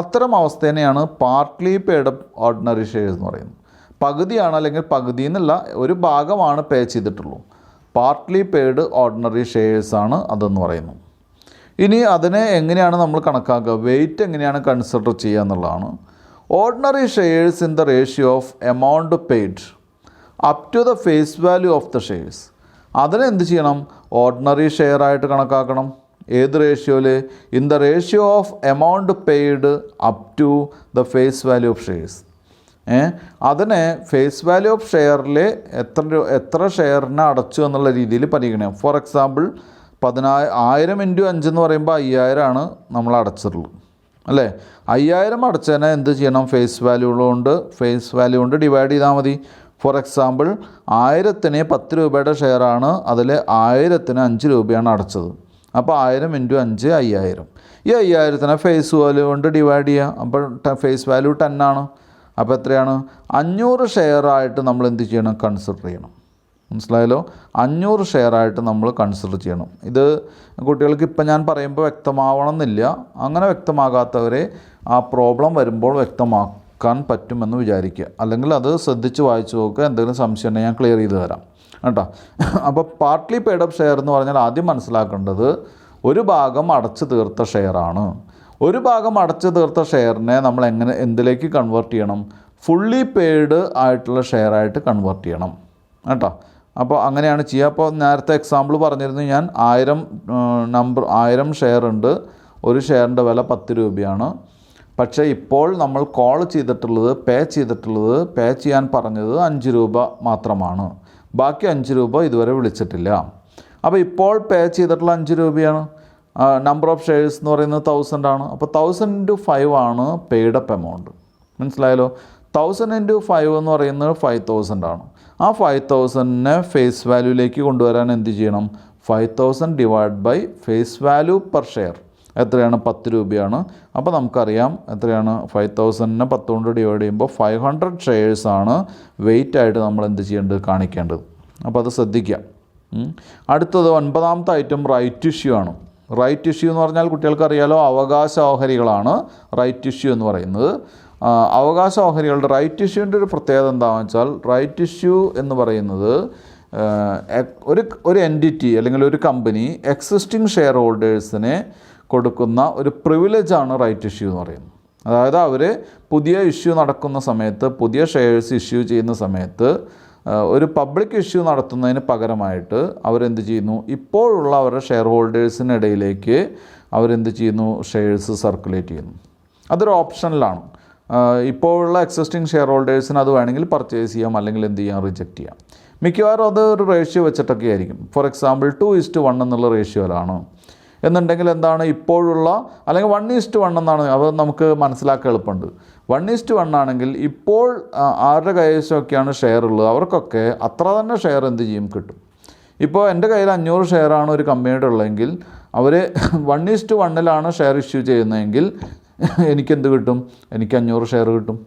അത്തരം അവസ്ഥേനെയാണ് partly paid up ordinary shares എന്ന് പറയുന്നത്. പകുതിയാണ്, അല്ലെങ്കിൽ പകുതി എന്നല്ല, ഒരു ഭാഗമാണ് പേ ചെയ്തിട്ടുള്ളൂ. പാർട്ട്ലി പെയ്ഡ് ഓർഡിനറി ഷെയർസാണ് അതെന്ന് പറയുന്നത്. ഇനി അതിനെ എങ്ങനെയാണ് നമ്മൾ കണക്കാക്കുക, വെയിറ്റ് എങ്ങനെയാണ് കൺസിഡർ ചെയ്യുക എന്നുള്ളതാണ്. Ordinary shares in the ratio of amount paid up to the face value of the shares. അതിനെ എന്ത് ചെയ്യണം, ഓർഡിനറി ഷെയർ ആയിട്ട് കണക്കാക്കണം. ഏത് റേഷ്യോയിൽ? In the ratio of amount paid up to the face value of shares. അതിനെ face value of ഷെയറിൽ എത്ര ഷെയറിനെ അടച്ചു എന്നുള്ള രീതിയിൽ പരിഗണിക്കാം. ഫോർ എക്സാമ്പിൾ 1000 × 5 എന്ന് പറയുമ്പോൾ 5000 ആണ് നമ്മൾ അടച്ചിട്ടുള്ളത്, അല്ലേ? 5000 അടച്ചതിനെ എന്ത് ചെയ്യണം, ഫേസ് വാല്യൂ കൊണ്ട് ഡിവൈഡ് ചെയ്താൽ മതി. ഫോർ എക്സാമ്പിൾ 1000-ന് 10 രൂപയുടെ ഷെയറാണ്, അതിൽ 1000-ന് 5 രൂപയാണ് അടച്ചത്. അപ്പോൾ 1000 × 5 5000. ഈ 5000-നെ ഫേസ് വാല്യൂ കൊണ്ട് ഡിവൈഡ് ചെയ്യുക. അപ്പോൾ ഫേസ് വാല്യൂ 10 ആണ്. അപ്പോൾ എത്രയാണ്? 500 ഷെയറായിട്ട് നമ്മൾ എന്ത് ചെയ്യണം, കൺസിഡർ ചെയ്യണം. മനസ്സിലായല്ലോ? 500 ഷെയറായിട്ട് നമ്മൾ കൺസിഡർ ചെയ്യണം. ഇത് കുട്ടികൾക്ക് ഇപ്പം ഞാൻ പറയുമ്പോൾ വ്യക്തമാവണം എന്നില്ല. അങ്ങനെ വ്യക്തമാകാത്തവരെ ആ പ്രോബ്ലം വരുമ്പോൾ വ്യക്തമാക്കാൻ പറ്റുമെന്ന് വിചാരിക്കുക. അല്ലെങ്കിൽ അത് ശ്രദ്ധിച്ച് വായിച്ചു നോക്കുക. എന്തെങ്കിലും സംശയം ഉണ്ടെങ്കിൽ ഞാൻ ക്ലിയർ ചെയ്ത് തരാം കേട്ടോ. അപ്പോൾ പാർട്ട്ലി പെയ്ഡ് അപ്പ് ഷെയർ എന്ന് പറഞ്ഞാൽ ആദ്യം മനസ്സിലാക്കേണ്ടത് ഒരു ഭാഗം അടച്ചു തീർത്ത ഷെയറാണ്. ഒരു ഭാഗം അടച്ചു തീർത്ത ഷെയറിനെ നമ്മൾ എന്തിലേക്ക് കൺവേർട്ട് ചെയ്യണം? ഫുള്ളി പെയ്ഡ് ആയിട്ടുള്ള ഷെയറായിട്ട് കൺവേർട്ട് ചെയ്യണം കേട്ടോ. അപ്പോൾ അങ്ങനെയാണ് ചെയ്യുക. അപ്പോൾ നേരത്തെ എക്സാമ്പിൾ പറഞ്ഞിരുന്നു ഞാൻ, 1000 ഷെയർ ഉണ്ട്, ഒരു ഷെയറിൻ്റെ വില 10 രൂപയാണ്. പക്ഷേ ഇപ്പോൾ നമ്മൾ പേ ചെയ്യാൻ പറഞ്ഞത് 5 രൂപ മാത്രമാണ്. ബാക്കി 5 രൂപ ഇതുവരെ വിളിച്ചിട്ടില്ല. അപ്പോൾ ഇപ്പോൾ പേ ചെയ്തിട്ടുള്ള 5 രൂപയാണ്. നമ്പർ ഓഫ് ഷെയർസ് എന്ന് പറയുന്നത് 1000 ആണ്. അപ്പോൾ 1000 × 5 ആണ് പെയ്ഡ് അപ്പ് എമൗണ്ട്. മനസ്സിലായല്ലോ? 1000 × 5 എന്ന് പറയുന്നത് 5000 ആണ്. ആ 5000-നെ ഫേസ് വാല്യൂയിലേക്ക് കൊണ്ടുവരാൻ എന്ത് ചെയ്യണം? 5000 divide by face value per share എത്രയാണ്? 10 രൂപയാണ്. അപ്പോൾ നമുക്കറിയാം എത്രയാണ്? 5000-നെ 10 കൊണ്ട് ഡിവൈഡ് ചെയ്യുമ്പോൾ 500 ഷെയർസാണ് വെയിറ്റ് ആയിട്ട് നമ്മൾ എന്ത് ചെയ്യേണ്ടത്, കാണിക്കേണ്ടത്. അപ്പോൾ അത് ശ്രദ്ധിക്കുക. അടുത്തത് 9ാമത്തെ ഐറ്റം റൈറ്റ് ഇഷ്യൂ ആണ്. റൈറ്റ് ഇഷ്യൂ എന്ന് പറഞ്ഞാൽ കുട്ടികൾക്കറിയാലോ, അവകാശ ഓഹരികളാണ് റൈറ്റ് ഇഷ്യൂ എന്ന് പറയുന്നത്. അവകാശ ഓഹരികളുടെ റൈറ്റ് ഇഷ്യൂവിൻ്റെ ഒരു പ്രത്യേകത എന്താണെന്ന് വെച്ചാൽ, റൈറ്റ് ഇഷ്യൂ എന്ന് പറയുന്നത് ഒരു എൻറ്റിറ്റി അല്ലെങ്കിൽ ഒരു കമ്പനി എക്സിസ്റ്റിംഗ് ഷെയർ ഹോൾഡേഴ്സിനെ കൊടുക്കുന്ന ഒരു പ്രിവിലേജാണ് റൈറ്റ് ഇഷ്യൂ എന്ന് പറയുന്നത്. അതായത് അവർ പുതിയ ഇഷ്യൂ നടക്കുന്ന സമയത്ത്, പുതിയ ഷെയർസ് ഇഷ്യൂ ചെയ്യുന്ന സമയത്ത് ഒരു പബ്ലിക് ഇഷ്യൂ നടത്തുന്നതിന് പകരമായിട്ട് അവരെന്ത് ചെയ്യുന്നു, ഇപ്പോഴുള്ള അവരുടെ ഷെയർ ഹോൾഡേഴ്സിനിടയിലേക്ക് അവരെന്ത് ചെയ്യുന്നു, ഷെയർസ് സർക്കുലേറ്റ് ചെയ്യുന്നു. അതൊരു ഓപ്ഷനിലാണ്. ഇപ്പോഴുള്ള എക്സിസ്റ്റിംഗ് ഷെയർ ഹോൾഡേഴ്സിന് അത് വേണമെങ്കിൽ പർച്ചേസ് ചെയ്യാം, അല്ലെങ്കിൽ എന്ത് ചെയ്യാം, റിജക്റ്റ് ചെയ്യാം. മിക്കവാറും അത് ഒരു റേഷ്യോ വെച്ചിട്ടൊക്കെ ആയിരിക്കും. ഫോർ എക്സാമ്പിൾ 2:1 എന്നുള്ള റേഷ്യോയിലാണ് എന്നുണ്ടെങ്കിൽ എന്താണ്, ഇപ്പോഴുള്ള അല്ലെങ്കിൽ 1:1 എന്നാണ്. അത് നമുക്ക് മനസ്സിലാക്കാൻ എളുപ്പമുണ്ട്. 1:1 ആണെങ്കിൽ ഇപ്പോൾ ആരുടെ കൈവശമൊക്കെയാണ് ഷെയർ ഉള്ളത് അവർക്കൊക്കെ അത്ര തന്നെ ഷെയർ എന്ത് ചെയ്യും, കിട്ടും. ഇപ്പോൾ എൻ്റെ കയ്യിൽ 500 ഷെയറാണ് ഒരു കമ്പനിയുടെ ഉള്ളതെങ്കിൽ അവർ 1:1 ഷെയർ ഇഷ്യൂ ചെയ്യുന്നതെങ്കിൽ എനിക്കെന്ത് കിട്ടും, എനിക്ക് 500 ഷെയർ കിട്ടും.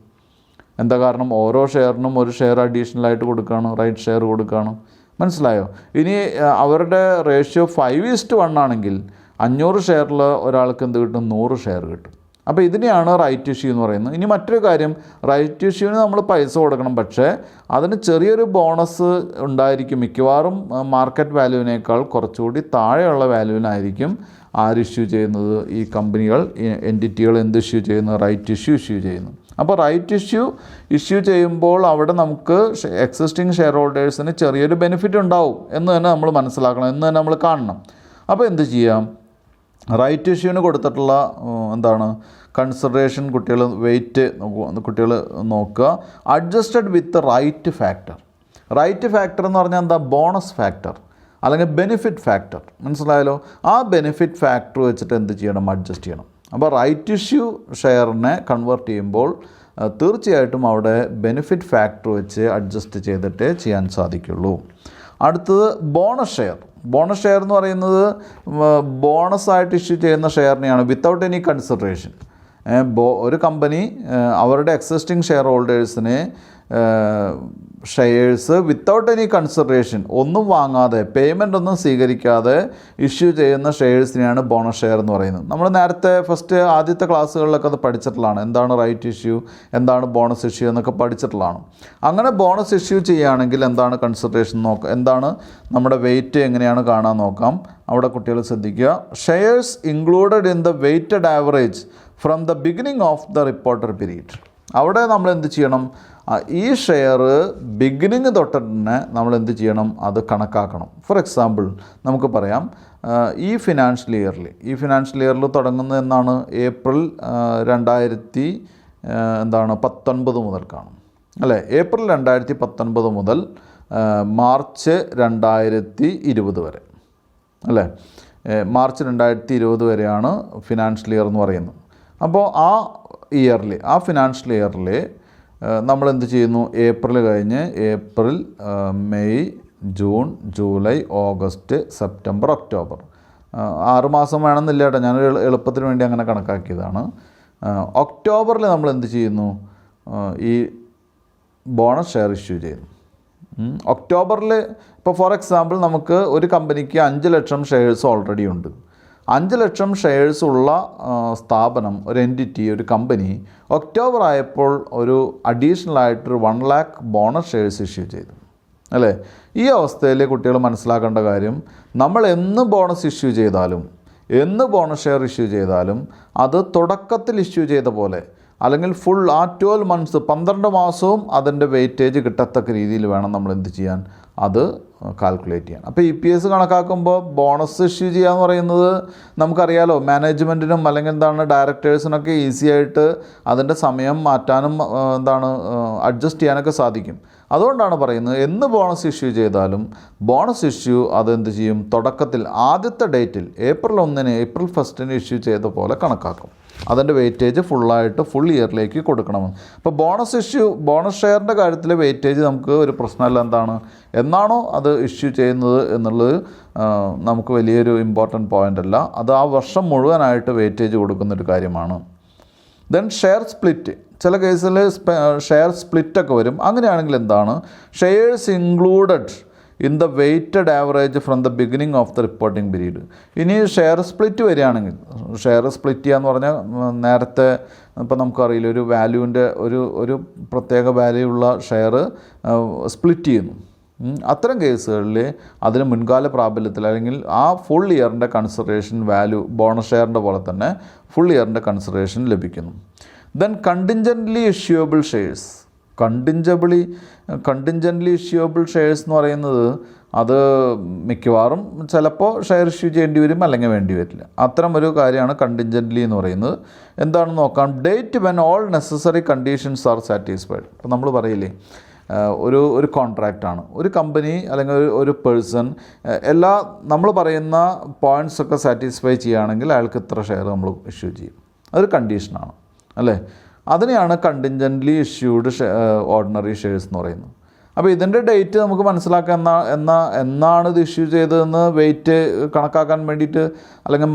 എന്താ കാരണം? ഓരോ ഷെയറിനും ഒരു ഷെയർ അഡീഷണലായിട്ട് കൊടുക്കുകയാണ്, റൈറ്റ് ഷെയർ കൊടുക്കുകയാണ്. മനസ്സിലായോ? ഇനി അവരുടെ റേഷ്യോ 5:1 ആണെങ്കിൽ 500 ഷെയറിൽ ഒരാൾക്ക് എന്ത് കിട്ടും, 100 ഷെയർ കിട്ടും. അപ്പോൾ ഇതിനെയാണ് റൈറ്റ് ഇഷ്യൂ എന്ന് പറയുന്നത്. ഇനി മറ്റൊരു കാര്യം, റൈറ്റ് ഇഷ്യൂവിന് നമ്മൾ പൈസ കൊടുക്കണം, പക്ഷേ അതിന് ചെറിയൊരു ബോണസ് ഉണ്ടായിരിക്കും. മിക്കവാറും മാർക്കറ്റ് വാല്യൂവിനേക്കാൾ കുറച്ചുകൂടി താഴെയുള്ള വാല്യൂവിനായിരിക്കും ആര് ഇഷ്യൂ ചെയ്യുന്നത്, ഈ കമ്പനികൾ, എൻറ്റിറ്റികൾ എന്ത് ഇഷ്യൂ ചെയ്യുന്നു, റൈറ്റ് ഇഷ്യൂ ചെയ്യുന്നു. അപ്പോൾ റൈറ്റ് ഇഷ്യൂ ചെയ്യുമ്പോൾ അവിടെ നമുക്ക് എക്സിസ്റ്റിംഗ് ഷെയർ ഹോൾഡേഴ്സിന് ചെറിയൊരു ബെനിഫിറ്റ് ഉണ്ടാവും എന്ന് തന്നെ നമ്മൾ മനസ്സിലാക്കണം, എന്ന് തന്നെ നമ്മൾ കാണണം. അപ്പോൾ എന്ത് ചെയ്യാം, റൈറ്റ് ഇഷ്യൂവിന് കൊടുത്തിട്ടുള്ള കൺസിഡറേഷൻ കുട്ടികൾ നോക്കുക. അഡ്ജസ്റ്റഡ് വിത്ത് റൈറ്റ് ഫാക്ടർ. റൈറ്റ് ഫാക്ടർ എന്ന് പറഞ്ഞാൽ എന്താ, ബോണസ് ഫാക്ടർ അല്ലെങ്കിൽ ബെനിഫിറ്റ് ഫാക്ടർ. മനസ്സിലായല്ലോ? ആ ബെനിഫിറ്റ് ഫാക്ടർ വെച്ചിട്ട് എന്ത് ചെയ്യണം, അഡ്ജസ്റ്റ് ചെയ്യണം. അപ്പോൾ റൈറ്റ് ഇഷ്യൂ ഷെയറിനെ കൺവേർട്ട് ചെയ്യുമ്പോൾ തീർച്ചയായിട്ടും അവിടെ ബെനിഫിറ്റ് ഫാക്ടർ വെച്ച് അഡ്ജസ്റ്റ് ചെയ്തിട്ടേ ചെയ്യാൻ സാധിക്കുള്ളൂ. അടുത്തത് ബോണസ് ഷെയർ. ബോണസ് ഷെയർ എന്ന് പറയുന്നത് ബോണസായിട്ട് ഇഷ്യൂ ചെയ്യുന്ന ഷെയറിനെയാണ് വിത്തൗട്ട് എനി കൺസിഡറേഷൻ. ഒരു കമ്പനി അവരുടെ എക്സിസ്റ്റിംഗ് ഷെയർ ഹോൾഡേഴ്സിന് ഷെയർസ് വിത്തൗട്ട് എനി കൺസിഡറേഷൻ, ഒന്നും വാങ്ങാതെ, പേയ്മെൻ്റ് ഒന്നും സ്വീകരിക്കാതെ ഇഷ്യൂ ചെയ്യുന്ന ഷെയർസിനെയാണ് ബോണസ് ഷെയർ എന്ന് പറയുന്നത്. നമ്മൾ നേരത്തെ ആദ്യത്തെ ക്ലാസ്സുകളിലൊക്കെ അത് പഠിച്ചിട്ടുള്ളതാണ്. എന്താണ് റൈറ്റ് ഇഷ്യൂ, എന്താണ് ബോണസ് ഇഷ്യൂ എന്നൊക്കെ പഠിച്ചിട്ടുള്ളതാണ്. അങ്ങനെ ബോണസ് ഇഷ്യൂ ചെയ്യുകയാണെങ്കിൽ എന്താണ് കൺസിഡറേഷൻ നോക്കാം, എന്താണ് നമ്മുടെ വെയിറ്റ് എങ്ങനെയാണ് കാണാൻ നോക്കാം. അവിടെ കുട്ടികൾ ശ്രദ്ധിക്കുക. Shares included in the weighted average from the beginning of the reported period. അവിടെ നമ്മൾ എന്ത് ചെയ്യണം, ഈ ഷെയർ ബിഗിനിങ് തൊട്ട് തന്നെ നമ്മൾ എന്ത് ചെയ്യണം, അത് കണക്കാക്കണം. ഫോർ എക്സാമ്പിൾ നമുക്ക് പറയാം, ഈ ഫിനാൻഷ്യൽ ഇയറിൽ തുടങ്ങുന്നത് എന്നാണ്, ഏപ്രിൽ 2019 മുതൽക്കാണ് അല്ലേ. ഏപ്രിൽ 2019 മുതൽ മാർച്ച് 2020 വരെ അല്ലേ. മാർച്ച് 2020 വരെയാണ് ഫിനാൻഷ്യൽ ഇയർ എന്ന് പറയുന്നത്. അപ്പോൾ ആ ഫിനാൻഷ്യൽ ഇയറിൽ നമ്മൾ എന്ത് ചെയ്യുന്നു, ഏപ്രിൽ കഴിഞ്ഞ് April, May, June, July, August, September, October, 6 മാസം വേണമെന്നില്ല കേട്ടോ, ഞാൻ എളുപ്പത്തിന് വേണ്ടി അങ്ങനെ കണക്കാക്കിയതാണ്. ഒക്ടോബറിൽ നമ്മൾ എന്ത് ചെയ്യുന്നു, ഈ ബോണസ് ഷെയർ ഇഷ്യൂ ചെയ്യുന്നു. ഒക്ടോബറിൽ ഇപ്പോൾ ഫോർ എക്സാമ്പിൾ നമുക്ക് ഒരു കമ്പനിക്ക് 5 ലക്ഷം ഷെയർസ് ഓൾറെഡി ഉണ്ട്. 5 ലക്ഷം ഷെയർസ് ഉള്ള സ്ഥാപനം, ഒരു എൻറ്റിറ്റി, ഒരു കമ്പനി ഒക്ടോബർ ആയപ്പോൾ ഒരു അഡീഷണൽ ആയിട്ടൊരു 1 lakh ബോണസ് ഷെയർസ് ഇഷ്യൂ ചെയ്തു അല്ലേ. ഈ അവസ്ഥയിൽ കുട്ടികൾ മനസ്സിലാക്കേണ്ട കാര്യം, നമ്മൾ എന്ന് ബോണസ് ഇഷ്യൂ ചെയ്താലും, എന്ന് ബോണസ് ഷെയർ ഇഷ്യൂ ചെയ്താലും അത് തുടക്കത്തിൽ ഇഷ്യൂ ചെയ്ത പോലെ, അല്ലെങ്കിൽ ഫുൾ ആ 12 months 12 മാസവും അതിൻ്റെ വെയിറ്റേജ് കിട്ടത്തക്ക രീതിയിൽ വേണം നമ്മൾ എന്ത് ചെയ്യാൻ, അത് കാൽക്കുലേറ്റ് ചെയ്യാൻ. അപ്പോൾ EPS കണക്കാക്കുമ്പോൾ ബോണസ് ഇഷ്യൂ ചെയ്യുക എന്ന് പറയുന്നത് നമുക്കറിയാലോ, മാനേജ്മെൻറ്റിനും അല്ലെങ്കിൽ ഡയറക്ടേഴ്സിനൊക്കെ ഈസി ആയിട്ട് അതിൻ്റെ സമയം മാറ്റാനും അഡ്ജസ്റ്റ് ചെയ്യാനൊക്കെ സാധിക്കും. അതുകൊണ്ടാണ് പറയുന്നത്, എന്ന് ബോണസ് ഇഷ്യൂ ചെയ്താലും ബോണസ് ഇഷ്യൂ അതെന്ത് ചെയ്യും, തുടക്കത്തിൽ ആദ്യത്തെ ഡേറ്റിൽ ഏപ്രിൽ 1 ഏപ്രിൽ 1 ഇഷ്യൂ ചെയ്ത പോലെ കണക്കാക്കും. അതിൻ്റെ വെയിറ്റേജ് ഫുൾ ഇയറിലേക്ക് കൊടുക്കണമെന്ന്. അപ്പോൾ ബോണസ് ഷെയറിൻ്റെ കാര്യത്തിൽ വെയിറ്റേജ് നമുക്ക് ഒരു പ്രശ്നമല്ല. എന്നാണോ അത് ഇഷ്യൂ ചെയ്യുന്നത് എന്നുള്ളത് നമുക്ക് വലിയൊരു ഇമ്പോർട്ടൻറ്റ് പോയിൻ്റ് അല്ല. അത് ആ വർഷം മുഴുവനായിട്ട് വെയിറ്റേജ് കൊടുക്കുന്നൊരു കാര്യമാണ്. ദെൻ ഷെയർ സ്പ്ലിറ്റ്, ചില കേസിൽ ഷെയർ സ്പ്ലിറ്റൊക്കെ വരും. അങ്ങനെയാണെങ്കിൽ shares included in the weighted average from the beginning of the reporting period. ഇനി ഷെയർ സ്പ്ലിറ്റ് വരികയാണെങ്കിൽ, ഷെയർ സ്പ്ലിറ്റ് ചെയ്യുക എന്ന് പറഞ്ഞാൽ നേരത്തെ ഇപ്പോൾ നമുക്കറിയില്ല, ഒരു വാല്യൂവിൻ്റെ ഒരു പ്രത്യേക വാല്യൂ ഉള്ള ഷെയർ സ്പ്ലിറ്റ് ചെയ്യുന്നു. അത്തരം കേസുകളിൽ അതിന് മുൻകാല പ്രാബല്യത്തിൽ, അല്ലെങ്കിൽ ആ ഫുൾ ഇയറിൻ്റെ കൺസിഡറേഷൻ വാല്യൂ ബോണസ് ഷെയറിൻ്റെ പോലെ തന്നെ ഫുൾ ഇയറിൻ്റെ കൺസിഡറേഷൻ ലഭിക്കുന്നു. Then contingently issuable shares. Contingently issuable shares എന്ന് പറയുന്നത്, അത് മിക്കവാറും ചിലപ്പോൾ ഷെയർ ഇഷ്യൂ ചെയ്യേണ്ടി വരും, അല്ലെങ്കിൽ വേണ്ടി വരില്ല. അത്തരം ഒരു കാര്യമാണ് കണ്ടിൻജൻ്റ്ലി എന്ന് പറയുന്നത്. എന്താണെന്ന് നോക്കാം. Date when all necessary conditions R satisfied. ഇപ്പോൾ നമ്മൾ പറയില്ലേ, ഒരു കോൺട്രാക്റ്റാണ്, ഒരു കമ്പനി അല്ലെങ്കിൽ ഒരു പേഴ്സൺ എല്ലാ നമ്മൾ പറയുന്ന പോയിൻറ്റ്സൊക്കെ സാറ്റിസ്ഫൈ ചെയ്യുകയാണെങ്കിൽ അയാൾക്ക് ഇത്ര ഷെയർ നമ്മൾ ഇഷ്യൂ ചെയ്യും. അതൊരു കണ്ടീഷനാണ് അല്ലേ. അതിനെയാണ് കണ്ടിൻജൻ്റ്ലി ഇഷ്യൂഡ് ഓർഡിനറി ഷെയർസ് എന്ന് പറയുന്നത്. അപ്പോൾ ഇതിൻ്റെ ഡേറ്റ് നമുക്ക് മനസ്സിലാക്കാൻ എന്നാണ് ഇത് ഇഷ്യൂ ചെയ്തതെന്ന് വെയിറ്റ് കണക്കാക്കാൻ വേണ്ടിയിട്ട്, അല്ലെങ്കിൽ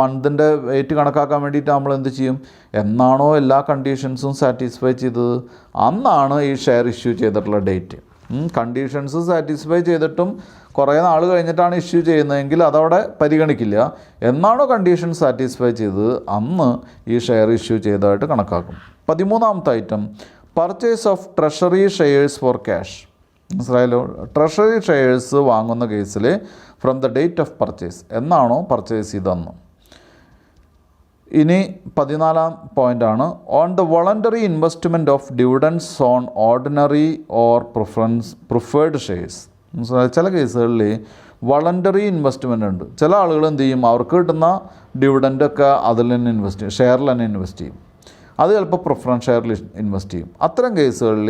മന്തിൻ്റെ വെയിറ്റ് കണക്കാക്കാൻ വേണ്ടിയിട്ട് നമ്മൾ എന്ത് ചെയ്യും, എന്നാണോ എല്ലാ കണ്ടീഷൻസും സാറ്റിസ്ഫൈ ചെയ്തത് അന്നാണ് ഈ ഷെയർ ഇഷ്യൂ ചെയ്തിട്ടുള്ള ഡേറ്റ്. കണ്ടീഷൻസ് സാറ്റിസ്ഫൈ ചെയ്തിട്ടും കുറേ നാൾ കഴിഞ്ഞിട്ടാണ് ഇഷ്യൂ ചെയ്യുന്നതെങ്കിൽ അതവിടെ പരിഗണിക്കില്ല. എന്നാണോ കണ്ടീഷൻ സാറ്റിസ്ഫൈ ചെയ്തത് അന്ന് ഈ ഷെയർ ഇഷ്യൂ ചെയ്തതായിട്ട് കണക്കാക്കും. 13ാമത്തെ item, purchase of treasury shares for cash. മനസ്സിലായല്ലോ. ട്രഷറി ഷെയർസ് വാങ്ങുന്ന കേസിൽ from the date of purchase, എന്നാണോ പർച്ചേസ് ചെയ്തതെന്ന്. ഇനി 14ാം പോയിൻ്റാണ്, on the voluntary investment of dividends on ordinary or preferred shares. ചില കേസുകളിൽ വളണ്ടറി ഇൻവെസ്റ്റ്മെൻ്റ് ഉണ്ട്. ചില ആളുകൾ എന്ത് ചെയ്യും, അവർക്ക് കിട്ടുന്ന ഡിവിഡൻ്റൊക്കെ അതിൽ തന്നെ ഇൻവെസ്റ്റ് ചെയ്യും, ഷെയറിൽ തന്നെ ഇൻവെസ്റ്റ് ചെയ്യും. അത് ചിലപ്പോൾ പ്രിഫറൻസ് ഷെയറിൽ ഇൻവെസ്റ്റ് ചെയ്യും. അത്തരം കേസുകളിൽ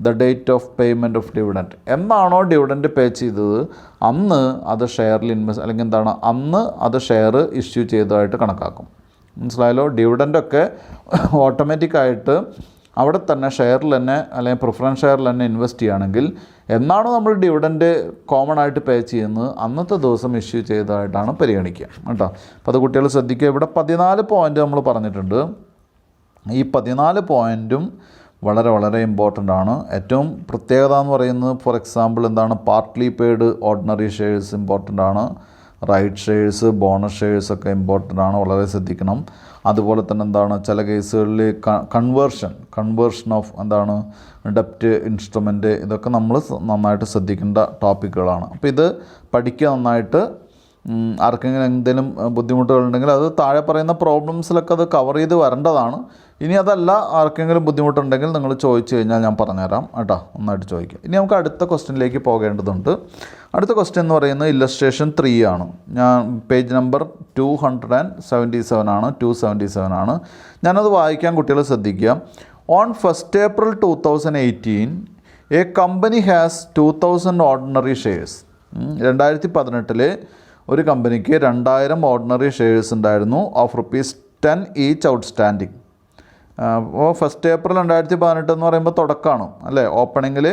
the date of payment of dividend, എന്നാണോ ഡിവിഡൻറ്റ് പേ ചെയ്തത് അന്ന് അത് ഷെയറിൽ അല്ലെങ്കിൽ അന്ന് അത് ഷെയർ ഇഷ്യൂ ചെയ്തതായിട്ട് കണക്കാക്കും. മനസ്സിലായല്ലോ. ഡിവിഡൻ്റൊക്കെ ഓട്ടോമാറ്റിക്കായിട്ട് അവിടെ തന്നെ ഷെയറിൽ തന്നെ അല്ലെങ്കിൽ പ്രിഫറൻസ് ഷെയറിൽ തന്നെ ഇൻവെസ്റ്റ് ചെയ്യുകയാണെങ്കിൽ എന്നാണോ നമ്മൾ ഡിവിഡൻറ്റ് കോമൺ ആയിട്ട് പേ ചെയ്യുന്നത് അന്നത്തെ ദിവസം ഇഷ്യൂ ചെയ്തതായിട്ടാണ് പരിഗണിക്കുക കേട്ടോ. അപ്പോൾ അത് കുട്ടികൾ ശ്രദ്ധിക്കുക. ഇവിടെ 14 പോയിൻ്റ് നമ്മൾ പറഞ്ഞിട്ടുണ്ട്. ഈ 14 പോയിൻറ്റും വളരെ വളരെ ഇമ്പോർട്ടൻ്റ് ആണ്. ഏറ്റവും പ്രത്യേകത എന്ന് പറയുന്നത് ഫോർ എക്സാമ്പിൾ എന്താണ്, partly paid ordinary shares important ആണ്, റൈറ്റ് ഷെയർസ്, ബോണസ് ഷെയർസ് ഒക്കെ ഇമ്പോർട്ടൻ്റ് ആണ്, വളരെ ശ്രദ്ധിക്കണം. അതുപോലെ തന്നെ എന്താണ്, ചില കേസുകളിൽ കൺവേർഷൻ ഓഫ് എന്താണ് ഡെപ്റ്റ് ഇൻസ്ട്രുമെൻറ്റ്, ഇതൊക്കെ നമ്മൾ നന്നായിട്ട് ശ്രദ്ധിക്കേണ്ട ടോപ്പിക്കുകളാണ്. അപ്പോൾ ഇത് പഠിക്കുക നന്നായിട്ട്. ആർക്കെങ്കിലും എന്തെങ്കിലും ബുദ്ധിമുട്ടുകളുണ്ടെങ്കിൽ അത് താഴെ പറയുന്ന പ്രോബ്ലംസിലൊക്കെ അത് കവർ ചെയ്ത് വരേണ്ടതാണ്. ഇനി അതല്ല ആർക്കെങ്കിലും ബുദ്ധിമുട്ടുണ്ടെങ്കിൽ നിങ്ങൾ ചോദിച്ചു കഴിഞ്ഞാൽ ഞാൻ പറഞ്ഞുതരാം കേട്ടോ, നന്നായിട്ട് ചോദിക്കുക. ഇനി നമുക്ക് അടുത്ത ക്വസ്റ്റ്യനിലേക്ക് പോകേണ്ടതുണ്ട്. അടുത്ത ക്വസ്റ്റ്യൻ എന്ന് പറയുന്നത് ഇല്ലസ്ട്രേഷൻ 3 ആണ്. ഞാൻ പേജ് നമ്പർ 277 ആണ്, 277 ആണ്. ഞാനത് വായിക്കാൻ കുട്ടികൾ ശ്രദ്ധിക്കുക. On 1st April 2018 a company has 2000 ordinary shares. 2018 ഒരു കമ്പനിക്ക് 2000 ഓർഡിനറി ഷെയർസ് ഉണ്ടായിരുന്നു ഓഫ് ₹10 ഈച്ച് ഔട്ട്സ്റ്റാൻഡിങ്. അപ്പോൾ 1st April 2018 എന്ന് പറയുമ്പോൾ തുടക്കമാണ് അല്ലേ. ഓപ്പണിങ്ങിൽ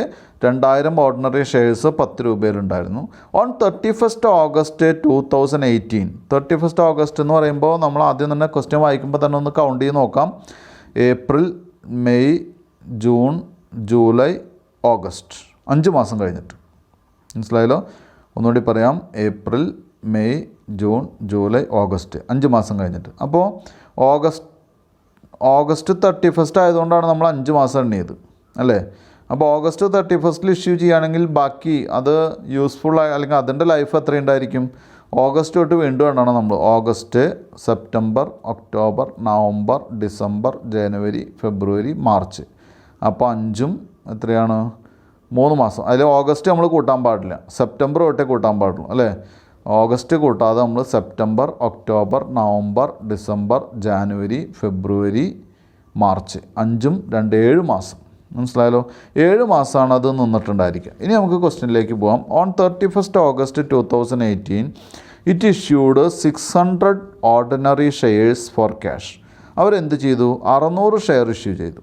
2000 ഓർഡിനറി ഷെയർസ് 10 രൂപയിലുണ്ടായിരുന്നു. On 31st August 2018, 31st August എന്ന് പറയുമ്പോൾ നമ്മൾ ആദ്യം തന്നെ ക്വസ്റ്റ്യൻ വായിക്കുമ്പോൾ തന്നെ ഒന്ന് കൗണ്ട് ചെയ്ത് നോക്കാം. April, May, June, July, August, 5 മാസം കഴിഞ്ഞിട്ട്. മനസ്സിലായല്ലോ? ഒന്നുകൂടി പറയാം. April, May, June, July, August, 5 മാസം കഴിഞ്ഞിട്ട്. അപ്പോൾ ഓഗസ്റ്റ് 31st ആയതുകൊണ്ടാണ് നമ്മൾ 5 മാസം എണ്ണിയത് അല്ലേ. അപ്പോൾ ഓഗസ്റ്റ് 31st ഇഷ്യൂ ചെയ്യുകയാണെങ്കിൽ ബാക്കി അത് യൂസ്ഫുള്ളായി അല്ലെങ്കിൽ അതിൻ്റെ ലൈഫ് എത്രയുണ്ടായിരിക്കും? ഓഗസ്റ്റ് തൊട്ട് വീണ്ടും എണ്ണണം നമ്മൾ. August, September, October, November, December, ജനുവരി, ഫെബ്രുവരി, മാർച്ച്. അപ്പോൾ 5ഉം എത്രയാണ്? 3 മാസം. അതിൽ ഓഗസ്റ്റ് നമ്മൾ കൂട്ടാൻ പാടില്ല, സെപ്റ്റംബർ തൊട്ടേ കൂട്ടാൻ പാടുള്ളൂ അല്ലേ. ഓഗസ്റ്റ് കൂട്ടാതെ നമ്മൾ സെപ്റ്റംബർ, ഒക്ടോബർ, നവംബർ, ഡിസംബർ, ജാനുവരി, ഫെബ്രുവരി, മാർച്ച്, 5ഉം 2 7 മാസം. മനസ്സിലായല്ലോ? 7 മാസമാണ് അത് നിന്നിട്ടുണ്ടായിരിക്കുക. ഇനി നമുക്ക് ക്വസ്റ്റ്യനിലേക്ക് പോകാം. On 31st August 2018 it issued 600 ordinary shares for cash. അവരെന്ത് ചെയ്തു? 600 ഷെയർ ഇഷ്യൂ ചെയ്തു.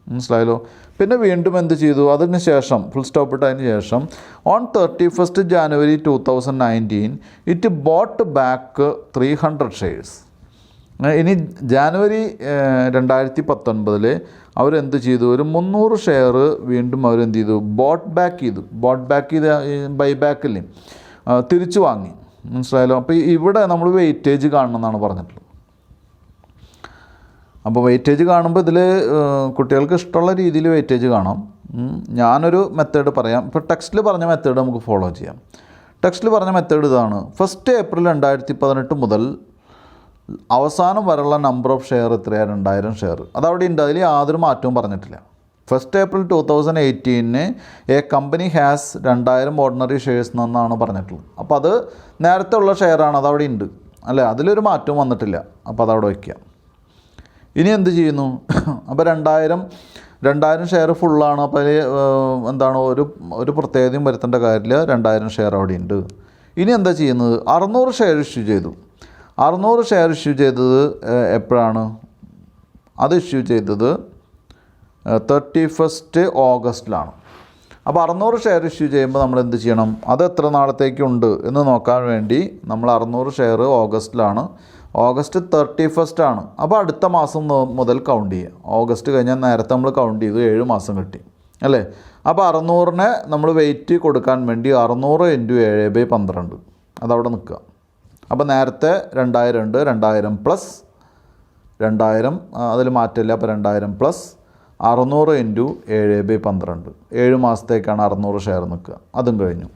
മനസ്സിലായല്ലോ? പിന്നെ വീണ്ടും എന്ത് ചെയ്തു? അതിന് ശേഷം ഫുൾ സ്റ്റോപ്പ് ഇട്ടതിന് ശേഷം on 31st January 2019 it boat back 300 shares. ഇനി ജാനുവരി 2019 അവരെന്ത് ചെയ്തു? ഒരു 300 ഷെയർ വീണ്ടും അവരെന്ത് ചെയ്തു? ബോട്ട് ബാക്ക് ചെയ്ത് ബൈബാക്കിൽ തിരിച്ചു വാങ്ങി. മനസ്സിലായല്ലോ? അപ്പോൾ ഇവിടെ നമ്മൾ വെയിറ്റേജ് കാണണം എന്നാണ് പറഞ്ഞിട്ടുള്ളത്. അപ്പോൾ വെയിറ്റേജ് കാണുമ്പോൾ ഇതിൽ കുട്ടികൾക്ക് ഇഷ്ടമുള്ള രീതിയിൽ വെയിറ്റേജ് കാണാം. ഞാനൊരു മെത്തേഡ് പറയാം. ഇപ്പോൾ ടെക്സ്റ്റിൽ പറഞ്ഞ മെത്തേഡ് നമുക്ക് ഫോളോ ചെയ്യാം. ടെക്സ്റ്റിൽ പറഞ്ഞ മെത്തേഡ് ഇതാണ്. 1st April 2018 മുതൽ അവസാനം വരെയുള്ള നമ്പർ ഓഫ് ഷെയർ എത്രയാണ്? 2000 ഷെയർ. അതവിടെ ഉണ്ട്, അതിൽ യാതൊരു മാറ്റവും പറഞ്ഞിട്ടില്ല. 1st April 2018 a company has 2000 ordinary shares എന്നാണ് പറഞ്ഞിട്ടുള്ളത്. അപ്പോൾ അത് നേരത്തെ ഉള്ള ഷെയറാണ്, അതവിടെ ഉണ്ട് അല്ലേ, അതിലൊരു മാറ്റവും വന്നിട്ടില്ല. അപ്പോൾ അതവിടെ വയ്ക്കുക. ഇനി എന്ത് ചെയ്യുന്നു? അപ്പോൾ 2000 ഷെയർ ഫുള്ളാണ്. അപ്പോൾ അതിൽ എന്താണ് ഒരു പ്രത്യേകതയും വരുത്തേണ്ട കാര്യമില്ല, 2000 ഷെയർ അവിടെ ഉണ്ട്. ഇനി എന്താ ചെയ്യുന്നത്? 600 ഷെയർ ഇഷ്യൂ ചെയ്തു. 600 ഷെയർ ഇഷ്യൂ ചെയ്തത് എപ്പോഴാണ്? അത് ഇഷ്യൂ ചെയ്തത് 31st August അപ്പോൾ 600 ഷെയർ ഇഷ്യൂ ചെയ്യുമ്പോൾ നമ്മൾ എന്ത് ചെയ്യണം? അത് എത്ര നാളത്തേക്കുണ്ട് എന്ന് നോക്കാൻ വേണ്ടി നമ്മൾ 600 ഷെയർ ഓഗസ്റ്റിലാണ്. ഓഗസ്റ്റ് 31st ആണ്. അപ്പോൾ അടുത്ത മാസം മുതൽ കൗണ്ട് ചെയ്യുക. ഓഗസ്റ്റ് കഴിഞ്ഞാൽ നേരത്തെ നമ്മൾ കൗണ്ട് ചെയ്തു, 7 മാസം കിട്ടി അല്ലേ. അപ്പോൾ 600നെ നമ്മൾ വെയിറ്റ് കൊടുക്കാൻ വേണ്ടി 600 × 7/12 അതവിടെ നിൽക്കുക. അപ്പോൾ നേരത്തെ 2000 ഉണ്ട്, 2000 പ്ലസ് 2000 അതിൽ മാറ്റമില്ല. അപ്പോൾ 2000 പ്ലസ് 600 × 7/12 7 മാസത്തേക്കാണ് 600 ഷെയർ നിൽക്കുക. അതും കഴിഞ്ഞു.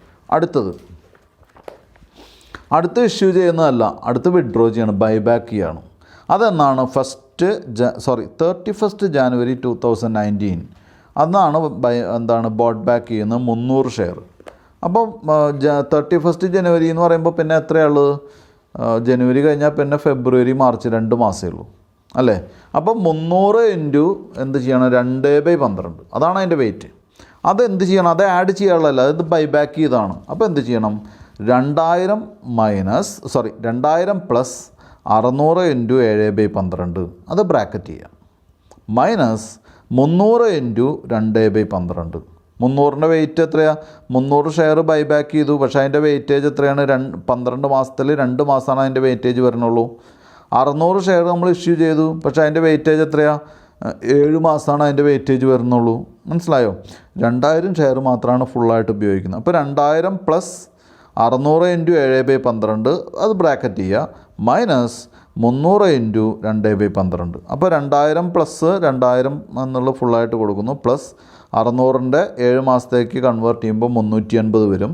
അടുത്ത് ഇഷ്യൂ ചെയ്യുന്നതല്ല, അടുത്ത് വിഡ്രോ ചെയ്യണം, ബൈബാക്ക് ചെയ്യണം. അതെന്നാണ്? 31st January 2019 അന്നാണ് ബോട്ട് ബാക്ക് ചെയ്യുന്നത് 300 ഷെയർ. അപ്പോൾ 31st January എന്ന് പറയുമ്പോൾ പിന്നെ എത്രയുള്ളത്? ജനുവരി കഴിഞ്ഞാൽ പിന്നെ ഫെബ്രുവരി, മാർച്ച് 2 മാസമേ ഉള്ളൂ അല്ലേ. അപ്പോൾ 300 × എന്ത് ചെയ്യണം? 2/12 അതാണ് അതിൻ്റെ വെയിറ്റ്. അതെന്ത് ചെയ്യണം? അത് ആഡ് ചെയ്യാനുള്ളതല്ല, അത് ബൈബാക്ക് ചെയ്താണ്. അപ്പോൾ എന്ത് ചെയ്യണം? 2000 പ്ലസ് 600 × 7/12 അത് ബ്രാക്കറ്റ് ചെയ്യാം, മൈനസ് 300 × 2/12. 300ൻ്റെ വെയിറ്റ് എത്രയാണ്? 300 ഷെയർ ബൈബാക്ക് ചെയ്തു, പക്ഷേ അതിൻ്റെ വെയിറ്റേജ് എത്രയാണ്? 12 മാസത്തിൽ 2 മാസമാണ് അതിൻ്റെ വെയിറ്റേജ് വരണുള്ളൂ. 600 ഷെയർ നമ്മൾ ഇഷ്യൂ ചെയ്തു, പക്ഷേ അതിൻ്റെ വെയിറ്റേജ് എത്രയാണ്? 7 മാസമാണ് അതിൻ്റെ വെയിറ്റേജ് വരുന്നുള്ളൂ. മനസ്സിലായോ? 2000 ഷെയർ മാത്രമാണ് ഫുള്ളായിട്ട് ഉപയോഗിക്കുന്നത്. അപ്പോൾ 2000 പ്ലസ് 600 ഇൻറ്റു 7/12 അത് ബ്രാക്കറ്റ് ചെയ്യുക, മൈനസ് 300 ഇൻറ്റു 2/12. അപ്പോൾ 2000 പ്ലസ് 2000 എന്നുള്ള ഫുള്ളായിട്ട് കൊടുക്കുന്നു, പ്ലസ് 600ൻ്റെ 7 മാസത്തേക്ക് കൺവേർട്ട് ചെയ്യുമ്പോൾ 380 വരും,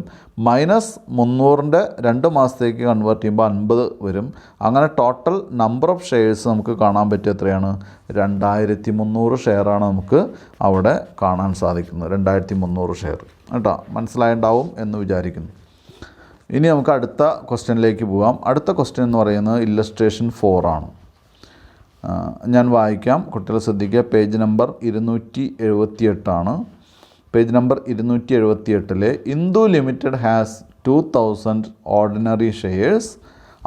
മൈനസ് 300ൻ്റെ 2 മാസത്തേക്ക് കൺവേർട്ട് ചെയ്യുമ്പോൾ 50 വരും. അങ്ങനെ ടോട്ടൽ നമ്പർ ഓഫ് ഷെയർസ് നമുക്ക് കാണാൻ പറ്റിയ എത്രയാണ്? 2300 ഷെയറാണ് നമുക്ക് അവിടെ കാണാൻ സാധിക്കുന്നത്. 2300 ഷെയർ കേട്ടോ. മനസ്സിലായിട്ടുണ്ടാവും എന്ന് വിചാരിക്കുന്നു. ഇനി നമുക്ക് അടുത്ത ക്വസ്റ്റ്യനിലേക്ക് പോകാം. അടുത്ത ക്വസ്റ്റ്യൻ എന്ന് പറയുന്നത് ഇല്ലസ്ട്രേഷൻ 4 ആണ്. ഞാൻ വായിക്കാം, കുട്ടികൾ ശ്രദ്ധിക്കുക. പേജ് നമ്പർ 278 ആണ്. Page number 278 Indu limited has 2000 ordinary shares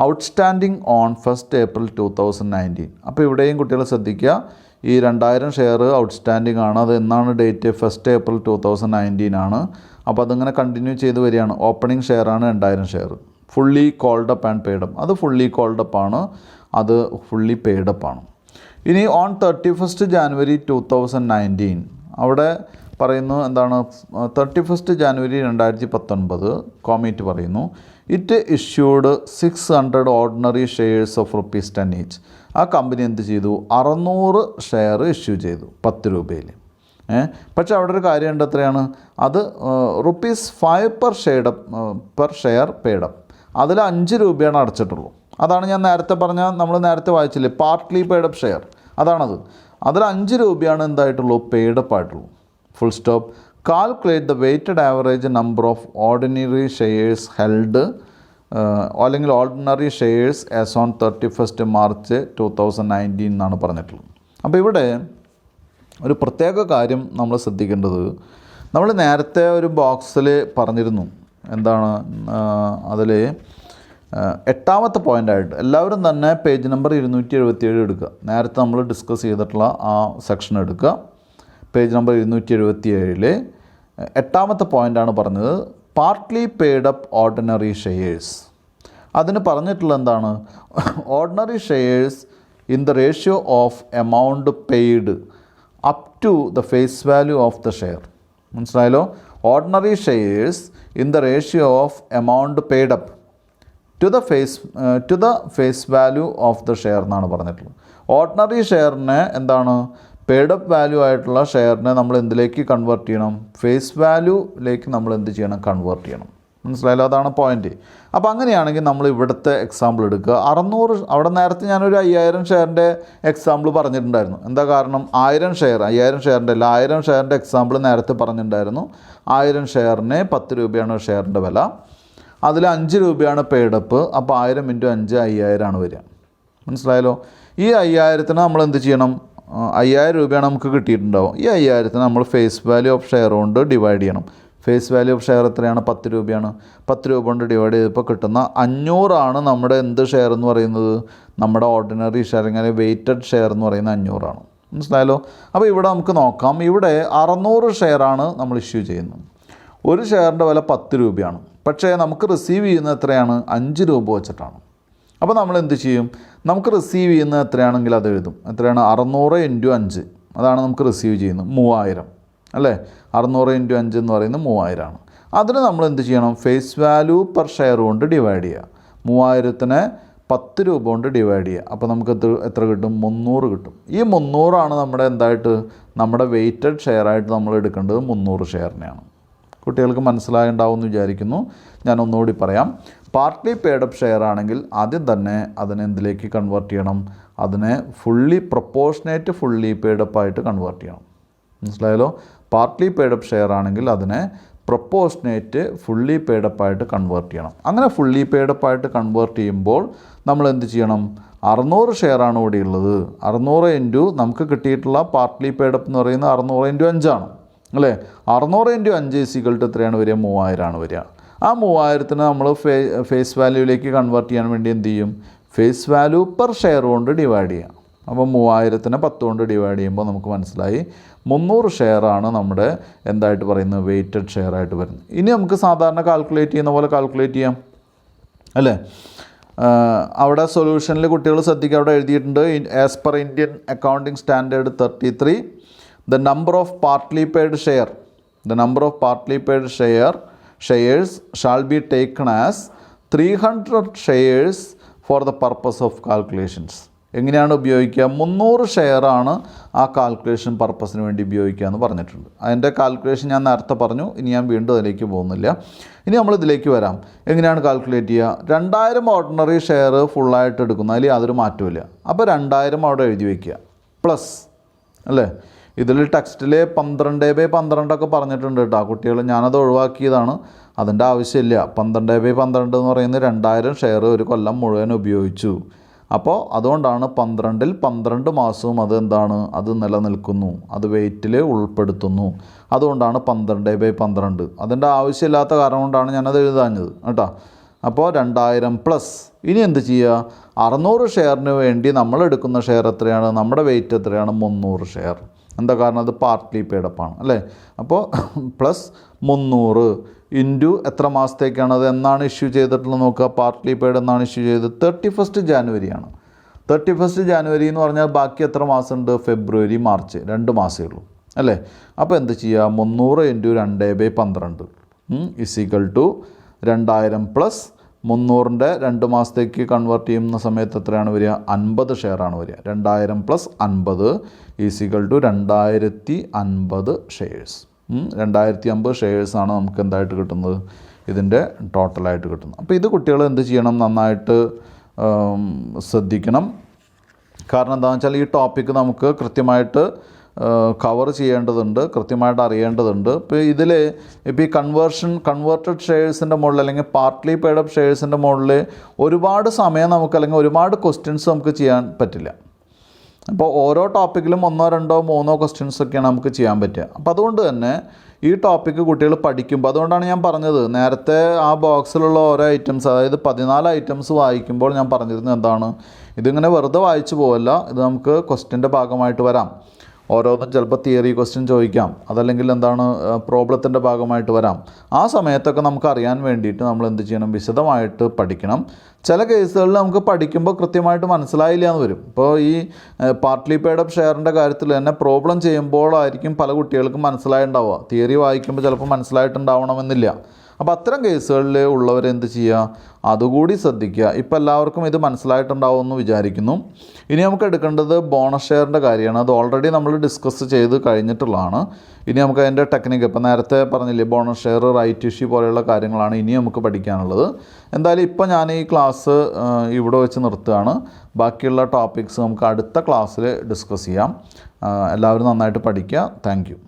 outstanding on 1 April 2019. അപ്പോൾ ഇവിടെയും കുട്ടികൾ ശ്രദ്ധിക്കുക, ഈ 2000 ഷെയർ ഔട്ട്സ്റ്റാൻഡിങ് ആണ്. അത് എന്നാണ് ഡേറ്റ്? 1 April 2019 ആണ്. അപ്പോൾ അതിങ്ങനെ കണ്ടിന്യൂ ചെയ്ത് വരികയാണ്. ഓപ്പണിംഗ് ഷെയറാണ് 2000 share. Fully called up and paid up, അത് ഫുള്ളി കോൾഡ് അപ്പ് ആണ്, അത് ഫുള്ളി പെയ്ഡ് അപ്പ് ആണ്. ഇനി ഓൺ 31 January 2019 അവിടെ പറയുന്നു എന്താണ്? 31 January 2019 കോമീറ്റ് പറയുന്നു it issued 600 ordinary shares of ₹10 each. ആ കമ്പനി എന്ത് ചെയ്തു? 600 ഷെയർ ഇഷ്യൂ ചെയ്തു 10 രൂപയിൽ. പക്ഷേ അവിടെ ഒരു കാര്യമുണ്ട്, എത്രയാണ്? അത് ₹5 പെർ ഷെയർ പെയ്ഡപ്പ്. അതിൽ 5 രൂപയാണ് അടച്ചിട്ടുള്ളൂ. അതാണ് ഞാൻ നേരത്തെ പറഞ്ഞ, നമ്മൾ നേരത്തെ വായിച്ചില്ലേ, പാർട്ട്ലി പെയ്ഡപ്പ് ഷെയർ, അതാണത്. അതിൽ 5 രൂപയാണ് എന്തായിട്ടുള്ളൂ? പെയ്ഡപ്പ് ആയിട്ടുള്ളൂ. Full stop. Calculate the weighted average number of ordinary shares held അല്ലെങ്കിൽ ordinary shares as on 31 March 2019 എന്നാണ് പറഞ്ഞിട്ടുള്ളത്. അപ്പോൾ ഇവിടെ ഒരു പ്രത്യേക കാര്യം നമ്മൾ ശ്രദ്ധിക്കേണ്ടത്, നമ്മൾ നേരത്തെ ഒരു ബോക്സിൽ പറഞ്ഞിരുന്നു എന്താണ്? അതിൽ 8ാമത്തെ പോയിൻ്റായിട്ട് എല്ലാവരും തന്നെ പേജ് നമ്പർ 277 എടുക്കുക. നേരത്തെ നമ്മൾ ഡിസ്കസ് ചെയ്തിട്ടുള്ള ആ സെക്ഷൻ എടുക്കുക. പേജ് നമ്പർ 277 8ാമത്തെ പോയിൻ്റാണ് പറഞ്ഞത്, partly paid up ordinary shares. അതിന് പറഞ്ഞിട്ടുള്ള എന്താണ്? Ordinary shares in the ratio of amount paid up to the face value of the share. മനസ്സിലായല്ലോ? Ordinary shares in the ratio of amount paid up to the face value of the share എന്നാണ് പറഞ്ഞിട്ടുള്ളത്. Ordinary ഷെയറിനെ എന്താണ്? Paid-up value ആയിട്ടുള്ള ഷെയറിനെ നമ്മൾ എന്തിലേക്ക് convert ചെയ്യണം? Face വാല്യൂയിലേക്ക് നമ്മൾ എന്ത് ചെയ്യണം? കൺവേർട്ട് ചെയ്യണം. മനസ്സിലായല്ലോ? അതാണ് പോയിൻ്റ്. അപ്പോൾ അങ്ങനെയാണെങ്കിൽ നമ്മൾ ഇവിടുത്തെ എക്സാമ്പിൾ എടുക്കുക. 600, അവിടെ നേരത്തെ ഞാനൊരു 5000 ഷെയറിൻ്റെ എക്സാമ്പിൾ പറഞ്ഞിട്ടുണ്ടായിരുന്നു. എന്താ കാരണം? 1000 ഷെയർ, 5000 ഷെയറിൻ്റെ അല്ല, 1000 ഷെയറിൻ്റെ എക്സാമ്പിൾ നേരത്തെ പറഞ്ഞിട്ടുണ്ടായിരുന്നു. 1000 ഷെയറിന് 10 രൂപയാണ് ഷെയറിൻ്റെ വില, അതിൽ 5 രൂപയാണ് പെയ്ഡപ്പ്. അപ്പോൾ 1000 × 5 5000 വരിക. മനസ്സിലായല്ലോ? ഈ 5000ത്തിന് നമ്മൾ എന്ത് ചെയ്യണം? 5000 രൂപയാണ് നമുക്ക് കിട്ടിയിട്ടുണ്ടാവും. ഈ 5000ത്തിന് നമ്മൾ ഫേസ് വാല്യൂ ഓഫ് ഷെയർ കൊണ്ട് ഡിവൈഡ് ചെയ്യണം. ഫേസ് വാല്യൂ ഓഫ് ഷെയർ എത്രയാണ്? 10 രൂപയാണ്. 10 രൂപ കൊണ്ട് ഡിവൈഡ് ചെയ്തപ്പോൾ കിട്ടുന്ന 500 നമ്മുടെ എന്ത് ഷെയർ എന്ന് പറയുന്നത്? നമ്മുടെ ഓർഡിനറി ഷെയർ, ഇങ്ങനെ വെയ്റ്റഡ് ഷെയർ എന്ന് പറയുന്നത് 500. മനസ്സിലായല്ലോ? അപ്പോൾ ഇവിടെ നമുക്ക് നോക്കാം. ഇവിടെ 600 ഷെയറാണ് നമ്മൾ ഇഷ്യൂ ചെയ്യുന്നത്. ഒരു ഷെയറിൻ്റെ വില 10 രൂപയാണ്. പക്ഷേ നമുക്ക് റിസീവ് ചെയ്യുന്നത് എത്രയാണ്? 5 രൂപ വെച്ചിട്ടാണ്. അപ്പോൾ നമ്മൾ എന്ത് ചെയ്യും? നമുക്ക് റിസീവ് ചെയ്യുന്നത് എത്രയാണെങ്കിൽ അത് എഴുതും. എത്രയാണ്? 600 × 5, അതാണ് നമുക്ക് റിസീവ് ചെയ്യുന്നത്. 3000 അല്ലേ? 600 × 5 എന്ന് പറയുന്നത് 3000 ആണ്. അതിന് നമ്മൾ എന്ത് ചെയ്യണം? ഫേസ് വാല്യൂ പെർ ഷെയർ കൊണ്ട് ഡിവൈഡ് ചെയ്യുക. 3000നെ 10 രൂപ കൊണ്ട് ഡിവൈഡ് ചെയ്യുക. അപ്പോൾ നമുക്ക് എത്ര കിട്ടും? 300 കിട്ടും. ഈ 300 നമ്മുടെ എന്തായിട്ട്? നമ്മുടെ വെയ്റ്റഡ് ഷെയറായിട്ട് നമ്മൾ എടുക്കേണ്ടത് 300 ഷെയറിനെയാണ്. കുട്ടികൾക്ക് മനസ്സിലായിട്ടുണ്ടാവും എന്ന് വിചാരിക്കുന്നു. ഞാൻ ഒന്നുകൂടി പറയാം. പാർട്ട്ലി പെയ്ഡപ്പ് ഷെയർ ആണെങ്കിൽ ആദ്യം തന്നെ അതിനെ എന്തിലേക്ക് കൺവേർട്ട് ചെയ്യണം? അതിനെ പ്രൊപ്പോർഷനേറ്റ് ഫുള്ളി പെയ്ഡപ്പ് ആയിട്ട് കൺവേർട്ട് ചെയ്യണം. മനസ്സിലായല്ലോ? പാർട്ട്ലി പെയ്ഡപ്പ് ഷെയർ ആണെങ്കിൽ അതിനെ പ്രൊപ്പോർഷനേറ്റ് ഫുള്ളി പെയ്ഡപ്പ് ആയിട്ട് കൺവേർട്ട് ചെയ്യണം. അങ്ങനെ ഫുള്ളി പെയ്ഡപ്പ് ആയിട്ട് കൺവേർട്ട് ചെയ്യുമ്പോൾ നമ്മൾ എന്ത് ചെയ്യണം? 600 ഷെയറാണ് ഇവിടെ ഉള്ളത്. 600 ഇൻറ്റു നമുക്ക് കിട്ടിയിട്ടുള്ള പാർട്ട്ലി പെയ്ഡപ്പ് എന്ന് പറയുന്നത് 600 × 5 ആണ് അല്ലേ? 600 × 5 = എത്രയാണ് വരിക? 3000 വരിക. ആ 3000ത്തിന് നമ്മൾ ഫേസ് വാല്യൂയിലേക്ക് കൺവേർട്ട് ചെയ്യാൻ വേണ്ടി എന്ത് ചെയ്യും? ഫേസ് വാല്യൂ പെർ ഷെയർ കൊണ്ട് ഡിവൈഡ് ചെയ്യാം. അപ്പോൾ 3000നെ 10 കൊണ്ട് ഡിവൈഡ് ചെയ്യുമ്പോൾ നമുക്ക് മനസ്സിലായി 300 ഷെയറാണ് നമ്മുടെ എന്തായിട്ട് പറയുന്നത്? വെയ്റ്റഡ് ഷെയർ ആയിട്ട് വരുന്നത്. ഇനി നമുക്ക് സാധാരണ കാൽക്കുലേറ്റ് ചെയ്യുന്ന പോലെ കാൽക്കുലേറ്റ് ചെയ്യാം അല്ലേ? അവിടെ സൊല്യൂഷനിൽ കുട്ടികൾ ശ്രദ്ധിക്കുക, അവിടെ എഴുതിയിട്ടുണ്ട് as per Indian accounting standard 33 the number of partly paid shares shall be taken as 300 shares for the purpose of calculations. എങ്ങനെയാണ് ഉപയോഗിക്കുക? 300 ഷെയറാണ് ആ കാൽക്കുലേഷൻ പർപ്പസിന് വേണ്ടി ഉപയോഗിക്കുക എന്ന് പറഞ്ഞിട്ടുണ്ട്. അതിൻ്റെ കാൽക്കുലേഷൻ ഞാൻ നേരത്തെ പറഞ്ഞു, ഇനി ഞാൻ വീണ്ടും അതിലേക്ക് പോകുന്നില്ല. ഇനി നമ്മൾ ഇതിലേക്ക് വരാം. എങ്ങനെയാണ് കാൽക്കുലേറ്റ് ചെയ്യുക? 2000 ഓർഡിനറി ഷെയർ ഫുള്ളായിട്ട് എടുക്കുന്നു, അതിൽ യാതൊരു മാറ്റമില്ല. അപ്പോൾ 2000 അവിടെ എഴുതി വയ്ക്കുക, പ്ലസ് അല്ലേ. ഇതിൽ ടെക്സ്റ്റിൽ 12/12 ഒക്കെ പറഞ്ഞിട്ടുണ്ട് കേട്ടോ കുട്ടികൾ, ഞാനത് ഒഴിവാക്കിയതാണ്, അതിൻ്റെ ആവശ്യമില്ല. 12/12 എന്ന് പറയുന്നത് 2000 ഷെയർ ഒരു കൊല്ലം മുഴുവൻ ഉപയോഗിച്ചു. അപ്പോൾ അതുകൊണ്ടാണ് 12ൽ 12 മാസവും അത് എന്താണ്, അത് നിലനിൽക്കുന്നു, അത് വെയിറ്റിൽ ഉൾപ്പെടുത്തുന്നു. അതുകൊണ്ടാണ് 12/12. അതിൻ്റെ ആവശ്യമില്ലാത്ത കാരണം കൊണ്ടാണ് ഞാനത് എഴുതാഞ്ഞത് കേട്ടോ. അപ്പോൾ 2000 പ്ലസ് ഇനി എന്ത് ചെയ്യുക? 600 ഷെയറിന് വേണ്ടി നമ്മൾ എടുക്കുന്ന ഷെയർ എത്രയാണ്? നമ്മുടെ വെയിറ്റ് എത്രയാണ്? 300 ഷെയർ. എന്താ കാരണം? അത് പാർട്ട്ലി പെയ്ഡപ്പാണ് അല്ലേ. അപ്പോൾ പ്ലസ് 300 ഇൻറ്റു എത്ര മാസത്തേക്കാണ് അത്, എന്നാണ് ഇഷ്യൂ ചെയ്തിട്ടുള്ളത് നോക്കുക. പാർട്ട്ലി പെയ്ഡ് എന്നാണ് ഇഷ്യൂ ചെയ്തത് 31 ജാനുവരിയാണ്. 31 ജാനുവരി എന്ന് പറഞ്ഞാൽ ബാക്കി എത്ര മാസമുണ്ട്? ഫെബ്രുവരി, മാർച്ച്, 2 മാസമേ ഉള്ളൂ അല്ലേ. അപ്പോൾ എന്ത് ചെയ്യുക? 300 ഇൻറ്റു 2/12 ഇസിക്കൽ ടു 2000 പ്ലസ് 300ൻ്റെ 2 മാസത്തേക്ക് കൺവേർട്ട് ചെയ്യുന്ന സമയത്ത് എത്രയാണ് വരിക? 50 ഷെയറാണ് വരിക. 2000 പ്ലസ് 50 ഈസിക്കൽ ടു 2050 ഷെയർസ്. 2050 ഷെയർസാണ് നമുക്ക് എന്തായിട്ട് കിട്ടുന്നത്? ഇതിൻ്റെ ടോട്ടലായിട്ട് കിട്ടുന്നത്. അപ്പോൾ ഇത് കുട്ടികൾ എന്ത് ചെയ്യണം? നന്നായിട്ട് ശ്രദ്ധിക്കണം. കാരണം എന്താണെന്ന് വെച്ചാൽ ഈ ടോപ്പിക്ക് നമുക്ക് കൃത്യമായിട്ട് കവർ ചെയ്യേണ്ടതുണ്ട്, കൃത്യമായിട്ട് അറിയേണ്ടതുണ്ട്. ഇപ്പോൾ ഇതിൽ ഇപ്പോൾ ഈ കൺവേർട്ടഡ് ഷെയർസിൻ്റെ മുകളിൽ അല്ലെങ്കിൽ പാർട്ട്ലി പെയ്ഡപ്പ് ഷെയർസിൻ്റെ മുകളിൽ ഒരുപാട് സമയം നമുക്ക് അല്ലെങ്കിൽ ഒരുപാട് ക്വസ്റ്റ്യൻസ് നമുക്ക് ചെയ്യാൻ പറ്റില്ല. അപ്പോൾ ഓരോ ടോപ്പിക്കിലും 1, 2, 3 ക്വസ്റ്റ്യൻസൊക്കെയാണ് നമുക്ക് ചെയ്യാൻ പറ്റുക. അപ്പോൾ അതുകൊണ്ട് തന്നെ ഈ ടോപ്പിക്ക് കുട്ടികൾ പഠിക്കുമ്പോൾ, അതുകൊണ്ടാണ് ഞാൻ പറഞ്ഞത് നേരത്തെ ആ ബോക്സിലുള്ള ഓരോ ഐറ്റംസ്, അതായത് 14 ഐറ്റംസ് വായിക്കുമ്പോൾ ഞാൻ പറഞ്ഞിരുന്നത് എന്താണ്, ഇതിങ്ങനെ വെറുതെ വായിച്ചു പോവല്ല, ഇത് നമുക്ക് ക്വസ്റ്റ്യൻ്റെ ഭാഗമായിട്ട് വരാം. ഓരോന്നും ചിലപ്പോൾ തിയറി ക്വസ്റ്റ്യൻ ചോദിക്കാം, അതല്ലെങ്കിൽ എന്താണ് പ്രോബ്ലത്തിൻ്റെ ഭാഗമായിട്ട് വരാം. ആ സമയത്തൊക്കെ നമുക്ക് അറിയാൻ വേണ്ടിയിട്ട് നമ്മൾ എന്ത് ചെയ്യണം? വിശദമായിട്ട് പഠിക്കണം. ചില കേസുകളിൽ നമുക്ക് പഠിക്കുമ്പോൾ കൃത്യമായിട്ട് മനസ്സിലായില്ല എന്ന് വരും. ഇപ്പോൾ ഈ പാർട്ട്ലി പെയ്ഡപ്പ് ഷെയറിൻ്റെ കാര്യത്തിൽ തന്നെ പ്രോബ്ലം ചെയ്യുമ്പോഴായിരിക്കും പല കുട്ടികൾക്കും മനസ്സിലായിട്ടുണ്ടാവുക. തിയറി വായിക്കുമ്പോൾ ചിലപ്പോൾ മനസ്സിലായിട്ടുണ്ടാവണമെന്നില്ല. അപ്പോൾ അത്തരം കേസുകളിൽ ഉള്ളവരെന്ത് ചെയ്യുക? അതുകൂടി ശ്രദ്ധിക്കുക. ഇപ്പോൾ എല്ലാവർക്കും ഇത് മനസ്സിലായിട്ടുണ്ടാവുമെന്ന് വിചാരിക്കുന്നു. ഇനി നമുക്ക് എടുക്കേണ്ടത് ബോണസ് ഷെയറിൻ്റെ കാര്യമാണ്. അത് ഓൾറെഡി നമ്മൾ ഡിസ്കസ് ചെയ്ത് കഴിഞ്ഞിട്ടുള്ളതാണ്. ഇനി നമുക്ക് അതിൻ്റെ ടെക്നിക്ക്, ഇപ്പോൾ നേരത്തെ പറഞ്ഞില്ലേ ബോണസ് ഷെയർ, റൈറ്റ് ഇഷ്യൂ പോലെയുള്ള കാര്യങ്ങളാണ് ഇനി നമുക്ക് പഠിക്കാനുള്ളത്. എന്തായാലും ഇപ്പോൾ ഞാൻ ഈ ക്ലാസ് ഇവിടെ വെച്ച് നിർത്തുകയാണ്. ബാക്കിയുള്ള ടോപ്പിക്സ് നമുക്ക് അടുത്ത ക്ലാസ്സിൽ ഡിസ്കസ് ചെയ്യാം. എല്ലാവരും നന്നായിട്ട് പഠിക്കുക. Thank you.